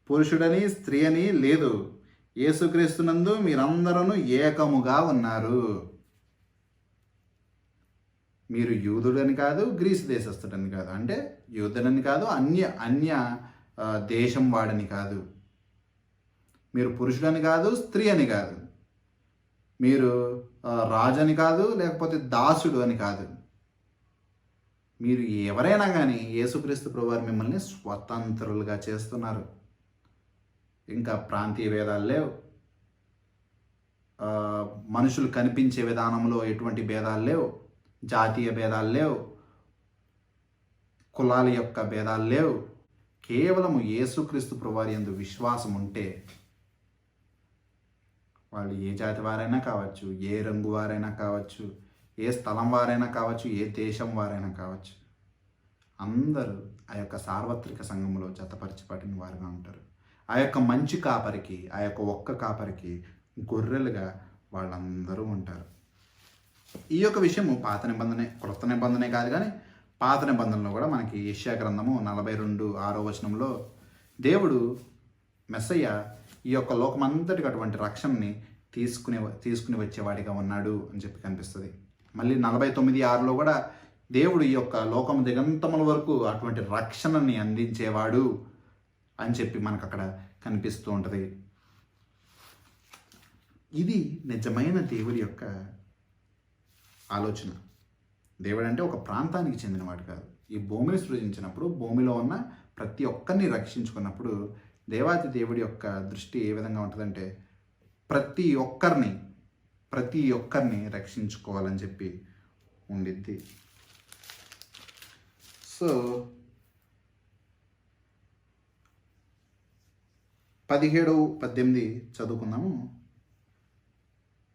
పురుషుడని స్త్రీ అని లేదు, యేసుక్రీస్తునందు మీరందరూ ఏకముగా ఉన్నారు. మీరు యూదుడని కాదు, గ్రీసు దేశస్థుడని కాదు, అంటే యూదుడని కాదు, అన్య దేశం వాడని కాదు, మీరు పురుషుడని కాదు, స్త్రీ అని కాదు, మీరు రాజని కాదు, లేకపోతే దాసుడు అని కాదు, మీరు ఎవరైనా కానీ యేసుక్రీస్తు ప్రభువారు మిమ్మల్ని స్వతంత్రులుగా చేస్తున్నారు. ఇంకా ప్రాంతీయ భేదాలు లేవు, మనుషులు కనిపించే విధానంలో ఎటువంటి భేదాలు లేవు, జాతీయ భేదాలు లేవు, కులాల యొక్క భేదాలు లేవు. కేవలము యేసుక్రీస్తు ప్రభువారి యందు విశ్వాసం ఉంటే వాళ్ళు ఏ జాతి వారైనా కావచ్చు, ఏ రంగు వారైనా కావచ్చు, ఏ స్థలం వారైనా కావచ్చు, ఏ దేశం వారైనా కావచ్చు, అందరూ ఆ యొక్క సార్వత్రిక సంఘంలో జతపరిచిపడిన వారుగా ఉంటారు. ఆ యొక్క మంచి కాపరికి, ఆ యొక్క ఒక్క కాపరికి గొర్రెలుగా వాళ్ళందరూ ఉంటారు. ఈ యొక్క విషయము పాత నిబంధనే, క్రొత్త నిబంధనే కాదు కానీ పాత నిబంధనలో కూడా మనకి యెషయా గ్రంథము 42:6 దేవుడు మెస్సయ్య ఈ యొక్క లోకమంతటికి అటువంటి రక్షణని తీసుకుని వచ్చేవాడిగా ఉన్నాడు అని చెప్పి కనిపిస్తుంది. మళ్ళీ 49:6 కూడా దేవుడు ఈ యొక్క లోకం దిగంతముల వరకు అటువంటి రక్షణని అందించేవాడు అని చెప్పి మనకు అక్కడ కనిపిస్తూ ఉంటుంది. ఇది నిజమైన దేవుడి యొక్క ఆలోచన. దేవుడు అంటే ఒక ప్రాంతానికి చెందినవాడు కాదు. ఈ భూమిని సృజించినప్పుడు భూమిలో ఉన్న ప్రతి ఒక్కరిని రక్షించుకున్నప్పుడు దేవాది దేవుడి యొక్క దృష్టి ఏ విధంగా ఉంటుందంటే ప్రతి ఒక్కరిని రక్షించుకోవాలని చెప్పి ఉండిద్ది. సో 17-18 చదువుకుందాము.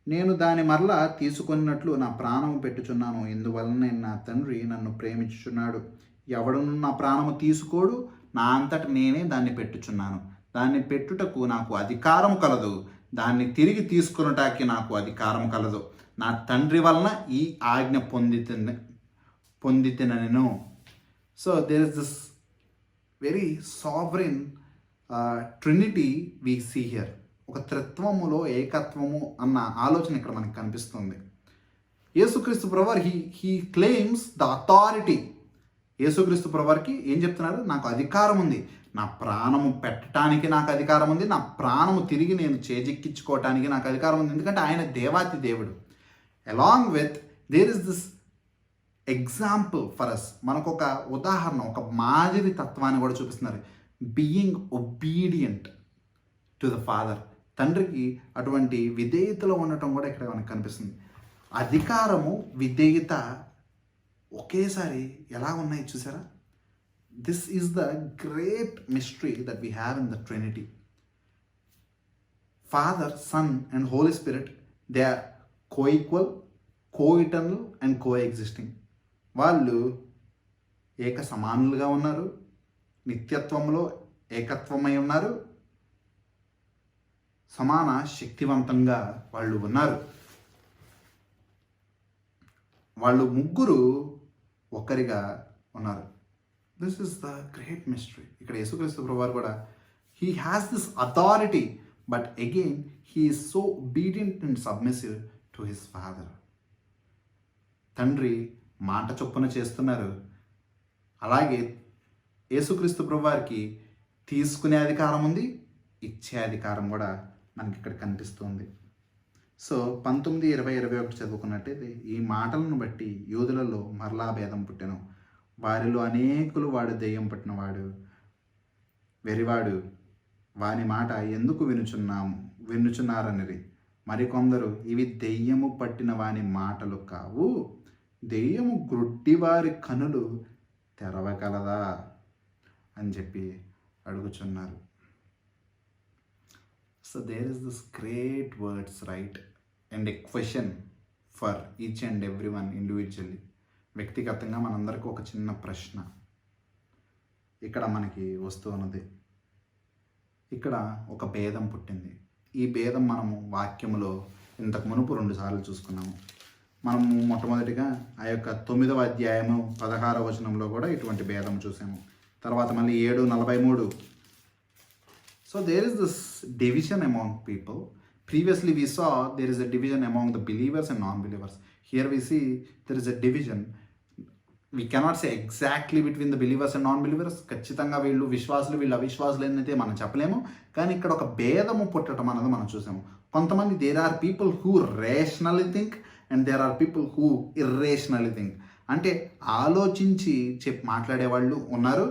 నేను దాని మరలా తీసుకొన్నట్లు నా ప్రాణము పెట్టుచున్నాను, ఇందువలన నా తండ్రి నన్ను ప్రేమించుచున్నాడు. ఎవడును నా ప్రాణము తీసుకోడు, నా అంతట నేనే దాన్ని పెట్టుచున్నాను. దాన్ని పెట్టుటకు నాకు అధికారము కలదు, దాన్ని తిరిగి తీసుకొనుటకి నాకు అధికారం కలదు. నా తండ్రి వలన ఈ ఆజ్ఞ పొందితినెను. So there is this very sovereign trinity we see here. ఒక త్రిత్వములో ఏకత్వము అన్న ఆలోచన ఇక్కడ మనకు కనిపిస్తుంది. యేసుక్రీస్తు ప్రభువారు హీ క్లెయిమ్స్ ద అథారిటీ. యేసుక్రీస్తు ప్రభువారికి ఏం చెప్తున్నారు? నాకు అధికారం ఉంది, నా ప్రాణము పెట్టడానికి నాకు అధికారం ఉంది, నా ప్రాణము తిరిగి నేను చేజిక్కించుకోవటానికి నాకు అధికారం ఉంది. ఎందుకంటే ఆయన దేవాతి దేవుడు. Along with there is this example for us. మనకు ఒక ఉదాహరణ, ఒక మాదిరి తత్వాన్ని కూడా చూపిస్తున్నారు. Being obedient to the father. తండ్రికి అటువంటి విధేయతలో ఉండటం కూడా ఇక్కడ మనకు కనిపిస్తుంది. అధికారము, విధేయత ఒకేసారి ఎలా ఉన్నాయి చూసారా? This is the great mystery that we have in the trinity. Father, son and holy spirit, they are coequal, coeternal and coexisting. వాళ్ళు ఏక సమానులుగా ఉన్నారు, నిత్యత్వంలో ఏకత్వమై ఉన్నారు, సమాన శక్తివంతంగా వాళ్ళు ఉన్నారు. వాళ్ళు ముగ్గురు ఒక్కరిగా ఉన్నారు. This is the great mystery. ఇక్కడ యేసుక్రీస్తు ప్రభువారు కూడా he has this authority, but again he is so obedient and submissive to his father. తండ్రి మాట చొప్పున చేస్తున్నారు. అలాగే యేసుక్రీస్తు ప్రభువారికి తీసుకునే అధికారం ఉంది, ఇచ్చే అధికారం కూడా మనకి ఇక్కడ కనిపిస్తుంది. సో 19, 20, 21 చదువుకున్నట్టయితే, ఈ మాటలను బట్టి యూదులలో మరలా భేదం పుట్టెను. వారిలో అనేకులు వాడు దెయ్యం పట్టినవాడు, వెరివాడు, వాని మాట ఎందుకు వినుచున్నారనిరి. మరికొందరు ఇవి దెయ్యము పట్టిన వాని మాటలు కావు, దెయ్యము గ్రుడ్డివారి కనులు తెరవగలదా అని చెప్పి అడుగుచున్నారు. So there is this great words, right? And a question for each and everyone individually. వ్యక్తిగతంగా మనందరికీ ఒక చిన్న ప్రశ్న ఇక్కడ మనకి వస్తూ ఉన్నది. ఇక్కడ ఒక భేదం పుట్టింది. ఈ భేదం మనము వాక్యములో ఇంతకు మునుపు 2 సార్లు చూసుకున్నాము. మనము మొట్టమొదటిగా ఆ యొక్క 9వ అధ్యాయము 16వ వచనంలో కూడా ఇటువంటి భేదం చూసాము. తర్వాత మళ్ళీ 7:43. So there is this division among people. Previously we saw there is a division among the believers and non-believers. Here we see there is a division. We cannot say exactly between the believers and non-believers. ఖచ్చితంగా వీళ్ళు విశ్వాసులు, వీళ్ళు అవిశ్వాసులు అయితే మనం చెప్పలేము. కానీ ఇక్కడ ఒక భేదము పుట్టడం అన్నది మనం చూసాము. కొంతమంది there are people who rationally think and there are people who irrationally think. అంటే ఆలోచించి మాట్లాడే వాళ్ళు ఉన్నారు,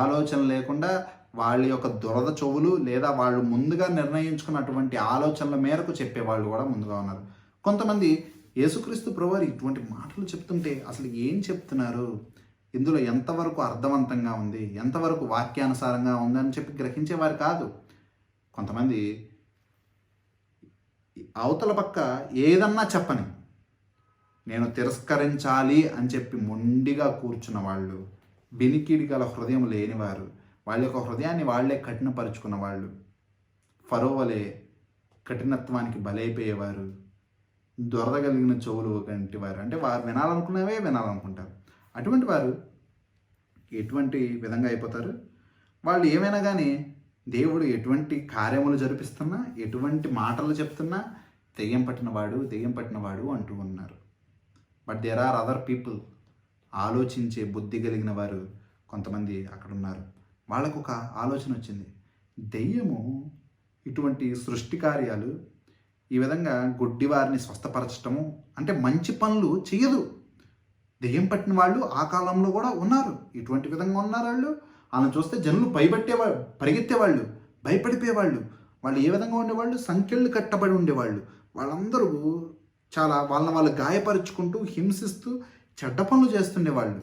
ఆలోచన లేకుండా వాళ్ళ యొక్క దురద చెవులు లేదా వాళ్ళు ముందుగా నిర్ణయించుకున్నటువంటి ఆలోచనల మేరకు చెప్పేవాళ్ళు కూడా ముందుగా ఉన్నారు. కొంతమంది యేసుక్రీస్తు ప్రభువారు ఇటువంటి మాటలు చెప్తుంటే అసలు ఏం చెప్తున్నారు, ఇందులో ఎంతవరకు అర్థవంతంగా ఉంది, ఎంతవరకు వాక్యానుసారంగా ఉందని చెప్పి గ్రహించేవారు కాదు. కొంతమంది అవతల పక్క ఏదన్నా చెప్పని నేను తిరస్కరించాలి అని చెప్పి మొండిగా కూర్చున్న వాళ్ళు, బినికిడి గల హృదయం లేనివారు, వాళ్ళ యొక్క హృదయాన్ని వాళ్ళే కఠినపరుచుకున్న వాళ్ళు, ఫరో వలె కఠినత్వానికి బలైపోయేవారు, దొరదగలిగిన చెవులు వంటి వారు, అంటే వారు వినాలనుకున్నవే వినాలనుకుంటారు. అటువంటి వారు ఎటువంటి విధంగా అయిపోతారు, వాళ్ళు ఏమైనా కానీ దేవుడు ఎటువంటి కార్యములు జరిపిస్తున్నా, ఎటువంటి మాటలు చెప్తున్నా దెయ్యం పట్టినవాడు అంటూ ఉన్నారు. But there are other people, ఆలోచించే బుద్ధి కలిగిన వారు కొంతమంది అక్కడ ఉన్నారు. వాళ్ళకు ఒక ఆలోచన వచ్చింది, దెయ్యము ఇటువంటి సృష్టి కార్యాలు ఈ విధంగా గుడ్డి వారిని స్వస్థపరచటము అంటే మంచి పనులు చేయదు. దెయ్యం పట్టిన వాళ్ళు ఆ కాలంలో కూడా ఉన్నారు, ఇటువంటి విధంగా ఉన్నారు. వాళ్ళని చూస్తే జనులు భయపట్టేవాళ్ళు, పరిగెత్తేవాళ్ళు, భయపడిపోయేవాళ్ళు. వాళ్ళు ఏ విధంగా ఉండేవాళ్ళు, సంఖ్యలు కట్టబడి ఉండేవాళ్ళు. వాళ్ళందరూ చాలా వాళ్ళు గాయపరుచుకుంటూ, హింసిస్తూ, చెడ్డ పనులు చేస్తుండేవాళ్ళు.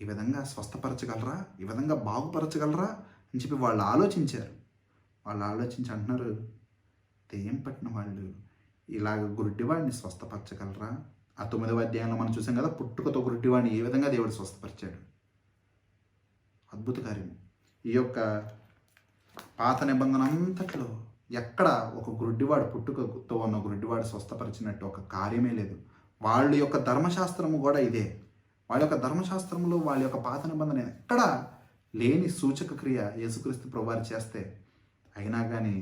ఈ విధంగా స్వస్థపరచగలరా, ఈ విధంగా బాగుపరచగలరా అని చెప్పి వాళ్ళు ఆలోచించారు. వాళ్ళు ఆలోచించి అంటున్నారు, దెయ్యం పట్టిన వాళ్ళు ఇలాగ గుడ్డివాడిని స్వస్థపరచగలరా? ఆ 9వ అధ్యాయంలో మనం చూసాం కదా, పుట్టుకతో గుడ్డివాడిని ఏ విధంగా దేవుడు స్వస్థపరిచాడు. అద్భుత కార్యం. ఈ యొక్క పాత నిబంధన అంతట్లో ఎక్కడ ఒక గుడ్డివాడు, పుట్టుకతో ఉన్న గుడ్డివాడు స్వస్థపరిచినట్టు ఒక కార్యమే లేదు. వాళ్ళ యొక్క ధర్మశాస్త్రము కూడా ఇదే. వాళ్ళ యొక్క ధర్మశాస్త్రంలో వాళ్ళ యొక్క పాత నిబంధన ఎక్కడ లేని సూచక క్రియ యేసుక్రీస్తు ప్రభువారు చేస్తే, అయినా కానీ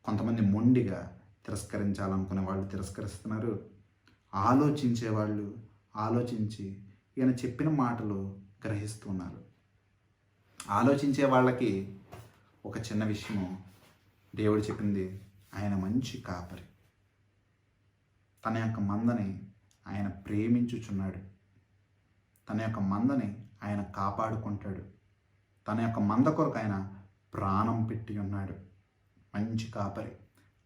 కొంతమంది మొండిగా తిరస్కరించాలనుకునే వాళ్ళు తిరస్కరిస్తున్నారు. ఆలోచించేవాళ్ళు ఆలోచించి ఈయన చెప్పిన మాటలు గ్రహిస్తున్నారు. ఆలోచించే వాళ్ళకి ఒక చిన్న విషయము దేవుడు చెప్పింది, ఆయన మంచి కాపరి, తన యొక్క మందని ఆయన ప్రేమించుచున్నాడు, తన యొక్క మందని ఆయన కాపాడుకుంటాడు, తన యొక్క మంద కొరకు ఆయన ప్రాణం పెట్టి ఉన్నాడు. మంచి కాపరి,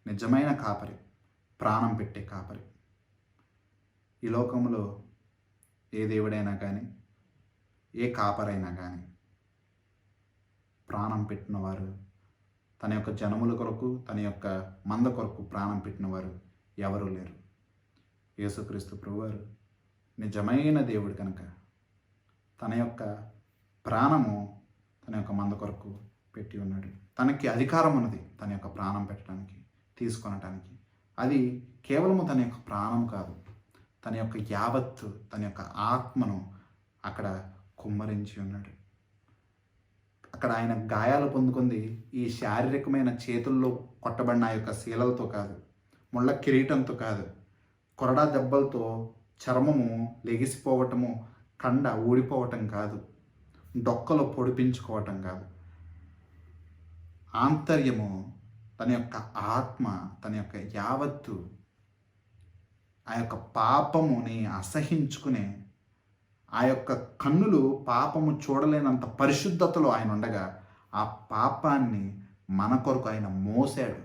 నిజమైన కాపరి, ప్రాణం పెట్టే కాపరి. ఈ లోకంలో ఏ దేవుడైనా కానీ, ఏ కాపరైనా కానీ ప్రాణం పెట్టినవారు, తన యొక్క జనముల కొరకు, తన యొక్క మంద కొరకు ప్రాణం పెట్టినవారు ఎవరూ లేరు. యేసుక్రీస్తు ప్రభువారు నిజమైన దేవుడు కనుక తన యొక్క ప్రాణము తన యొక్క మంద కొరకు పెట్టి ఉన్నాడు. తనకి అధికారం ఉన్నది తన యొక్క ప్రాణం పెట్టడానికి, తీసుకొనటానికి. అది కేవలము తన యొక్క ప్రాణం కాదు, తన యొక్క యావత్తు, తన యొక్క ఆత్మను అక్కడ కుమ్మరించి ఉన్నాడు. అక్కడ ఆయన గాయాలు పొందుకుంది ఈ శారీరకమైన చేతుల్లో కొట్టబడిన ఆ యొక్క శీలలతో కాదు, ముళ్ళ కిరీటంతో కాదు, కొరడా దెబ్బలతో చర్మము లెగిసిపోవటము, కండ ఊడిపోవటం కాదు, డొక్కలు పొడిపించుకోవటం కాదు. ఆంతర్యము, తన యొక్క ఆత్మ, తన యొక్క యావత్తు ఆ యొక్క పాపముని అసహించుకునే, ఆ యొక్క కన్నులు పాపము చూడలేనంత పరిశుద్ధతలో ఆయన ఉండగా ఆ పాపాన్ని మన కొరకు ఆయన మోసాడు.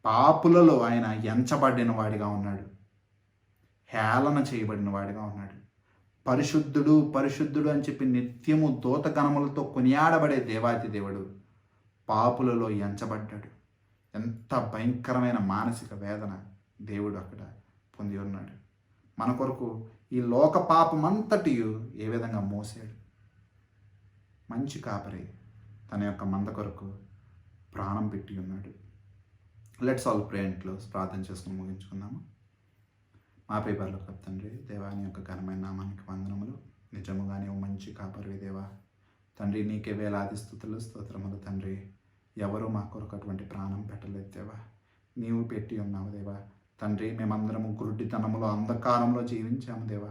పాపులలో ఆయన ఎంచబడిన వాడిగా ఉన్నాడు, హేళన చేయబడిన వాడిగా ఉన్నాడు. పరిశుద్ధుడు పరిశుద్ధుడు అని చెప్పి నిత్యము దూతగణములతో కొనియాడబడే దేవాతి దేవుడు పాపులలో ఎంచబడ్డాడు. ఎంత భయంకరమైన మానసిక వేదన దేవుడు అక్కడ పొంది ఉన్నాడు. మన కొరకు ఈ లోక పాపమంతటి ఏ విధంగా మోసాడు. మంచి కాపరి తన యొక్క మంద కొరకు ప్రాణం పెట్టి ఉన్నాడు. Let's all pray and close. ప్రార్థన చేసుకుని ముగించుకుందాము. మా పరలోక తండ్రి, దేవాని యొక్క ఘనమైన నామానికి వందనములు. నిజముగా నీవు మంచి కాపరివి దేవా. తండ్రి, నీకే వేలాది స్తుతులు స్తోత్రములు తండ్రి. ఎవరు మా కొరకు అటువంటి ప్రాణం పెట్టలేదు దేవా, నీవు పెట్టి ఉన్నావు దేవా. తండ్రి, మేమందరము గురుడితనములో, అంధకారంలో జీవించాము దేవా.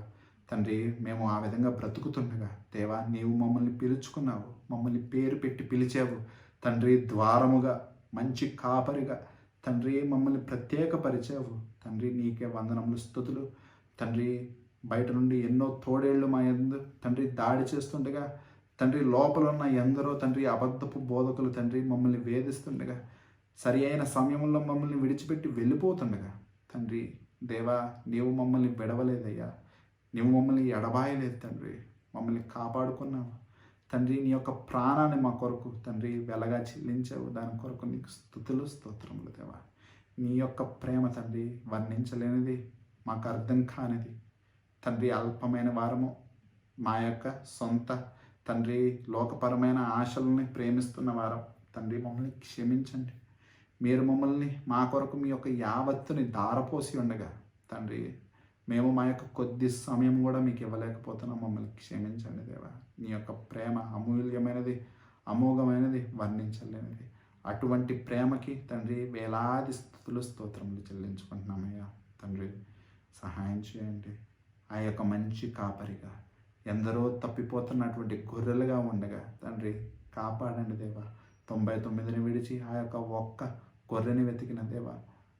తండ్రి, మేము ఆ విధంగా బ్రతుకుతుండగా దేవా, నీవు మమ్మల్ని పిలుచుకున్నావు, మమ్మల్ని పేరు పెట్టి పిలిచావు తండ్రి. ద్వారముగా, మంచి కాపరిగా తండ్రి మమ్మల్ని ప్రత్యేకపరిచావు తండ్రి. నీకే వందనములు స్తుతులు తండ్రి. బయట నుండి ఎన్నో తోడేళ్ళు మా యందు తండ్రి దాడి చేస్తుండగా తండ్రి లోపల ఉన్న ఎందరో తండ్రి అబద్ధపు బోధకులు తండ్రి మమ్మల్ని వేధిస్తుండగా, సరి అయిన సమయంలో మమ్మల్ని విడిచిపెట్టి వెళ్ళిపోతుండగా తండ్రి దేవా, నీవు మమ్మల్ని విడవలేదయ్యా, నీవు మమ్మల్ని ఎడబాయలేదు తండ్రి, మమ్మల్ని కాపాడుకున్నావు తండ్రి. నీ యొక్క ప్రాణాన్ని మా కొరకు తండ్రి వెలగా చెల్లించావు, దాని కొరకు నీకు స్తుతులు స్తోత్రములు దేవా. నీ యొక్క ప్రేమ తండ్రి వర్ణించలేనిది, మాకు అర్థం కానిది తండ్రి. అల్పమైన వారము, మా యొక్క సొంత తండ్రి లోకపరమైన ఆశలని ప్రేమిస్తున్న వారం తండ్రి, మమ్మల్ని క్షమించండి. మీరు మమ్మల్ని మా కొరకు మీ యొక్క యావత్తుని ధారపోసి ఉండగా తండ్రి, మేము మా యొక్క కొద్ది సమయం కూడా మీకు ఇవ్వలేకపోతున్నాం. మమ్మల్ని క్షమించండి దేవా. నీ యొక్క ప్రేమ అమూల్యమైనది, అమోఘమైనది, వర్ణించలేనిది. అటువంటి ప్రేమకి తండ్రి వేలాది స్తుతులు స్తోత్రములు చెల్లించుకుంటున్నామయ్యా. తండ్రి సహాయం చేయండి. ఆ యొక్క మంచి కాపరిగా ఎందరో తప్పిపోతున్నటువంటి గొర్రెలుగా ఉండగా తండ్రి కాపాడండి దేవా. 99ని విడిచి ఆ యొక్క ఒక్క గొర్రెని వెతికిన దేవా,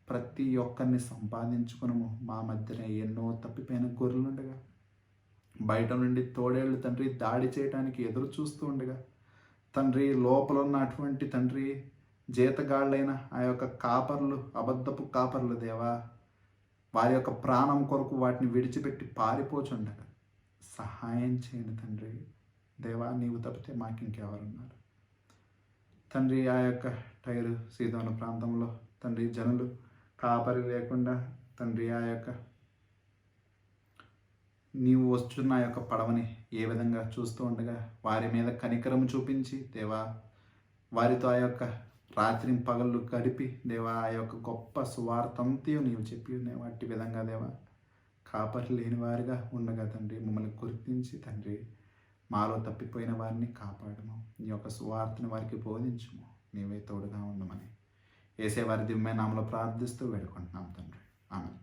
ప్రతి ఒక్కరిని సంపాదించుకునము. మా మధ్యన ఎన్నో తప్పిపోయిన గొర్రెలు ఉండగా, బయట నుండి తోడేళ్ళు తండ్రి దాడి చేయడానికి ఎదురు చూస్తూ ఉండగా తండ్రి, లోపల ఉన్నటువంటి తండ్రి జీతగాళ్ళైన ఆ యొక్క కాపర్లు, అబద్ధపు కాపర్లు దేవా, వారి యొక్క ప్రాణం కొరకు వాటిని విడిచిపెట్టి పారిపోచుండగా సహాయం చేయండి తండ్రి దేవా. నీవు తప్పితే మాకు ఇంకెవరున్నారు తండ్రి. ఆ యొక్క టైరు సీదోను ప్రాంతంలో తండ్రి జనులు కాపరి లేకుండా తండ్రి ఆ యొక్క నీవు వస్తున్న ఆ యొక్క పడవని ఏ విధంగా చూస్తూ ఉండగా వారి మీద కనికరం చూపించి దేవా, వారితో ఆ యొక్క రాత్రి పగళ్ళు గడిపి దేవా, ఆ యొక్క గొప్ప సువార్తంతయు నీవు చెప్పి వాటి విధంగా దేవా, కాపరి లేని వారిగా ఉండగా తండ్రి మమ్మల్ని గుర్తించి తండ్రి మాలో తప్పిపోయిన వారిని కాపాడము. నీ యొక్క సువార్తను వారికి బోధించుము. నీవే తోడుగా ఉండమని యేసే వారి దివ్యమైన నామములో ప్రార్థిస్తూ వేడుకుంటున్నాం తండ్రి. ఆమేన్.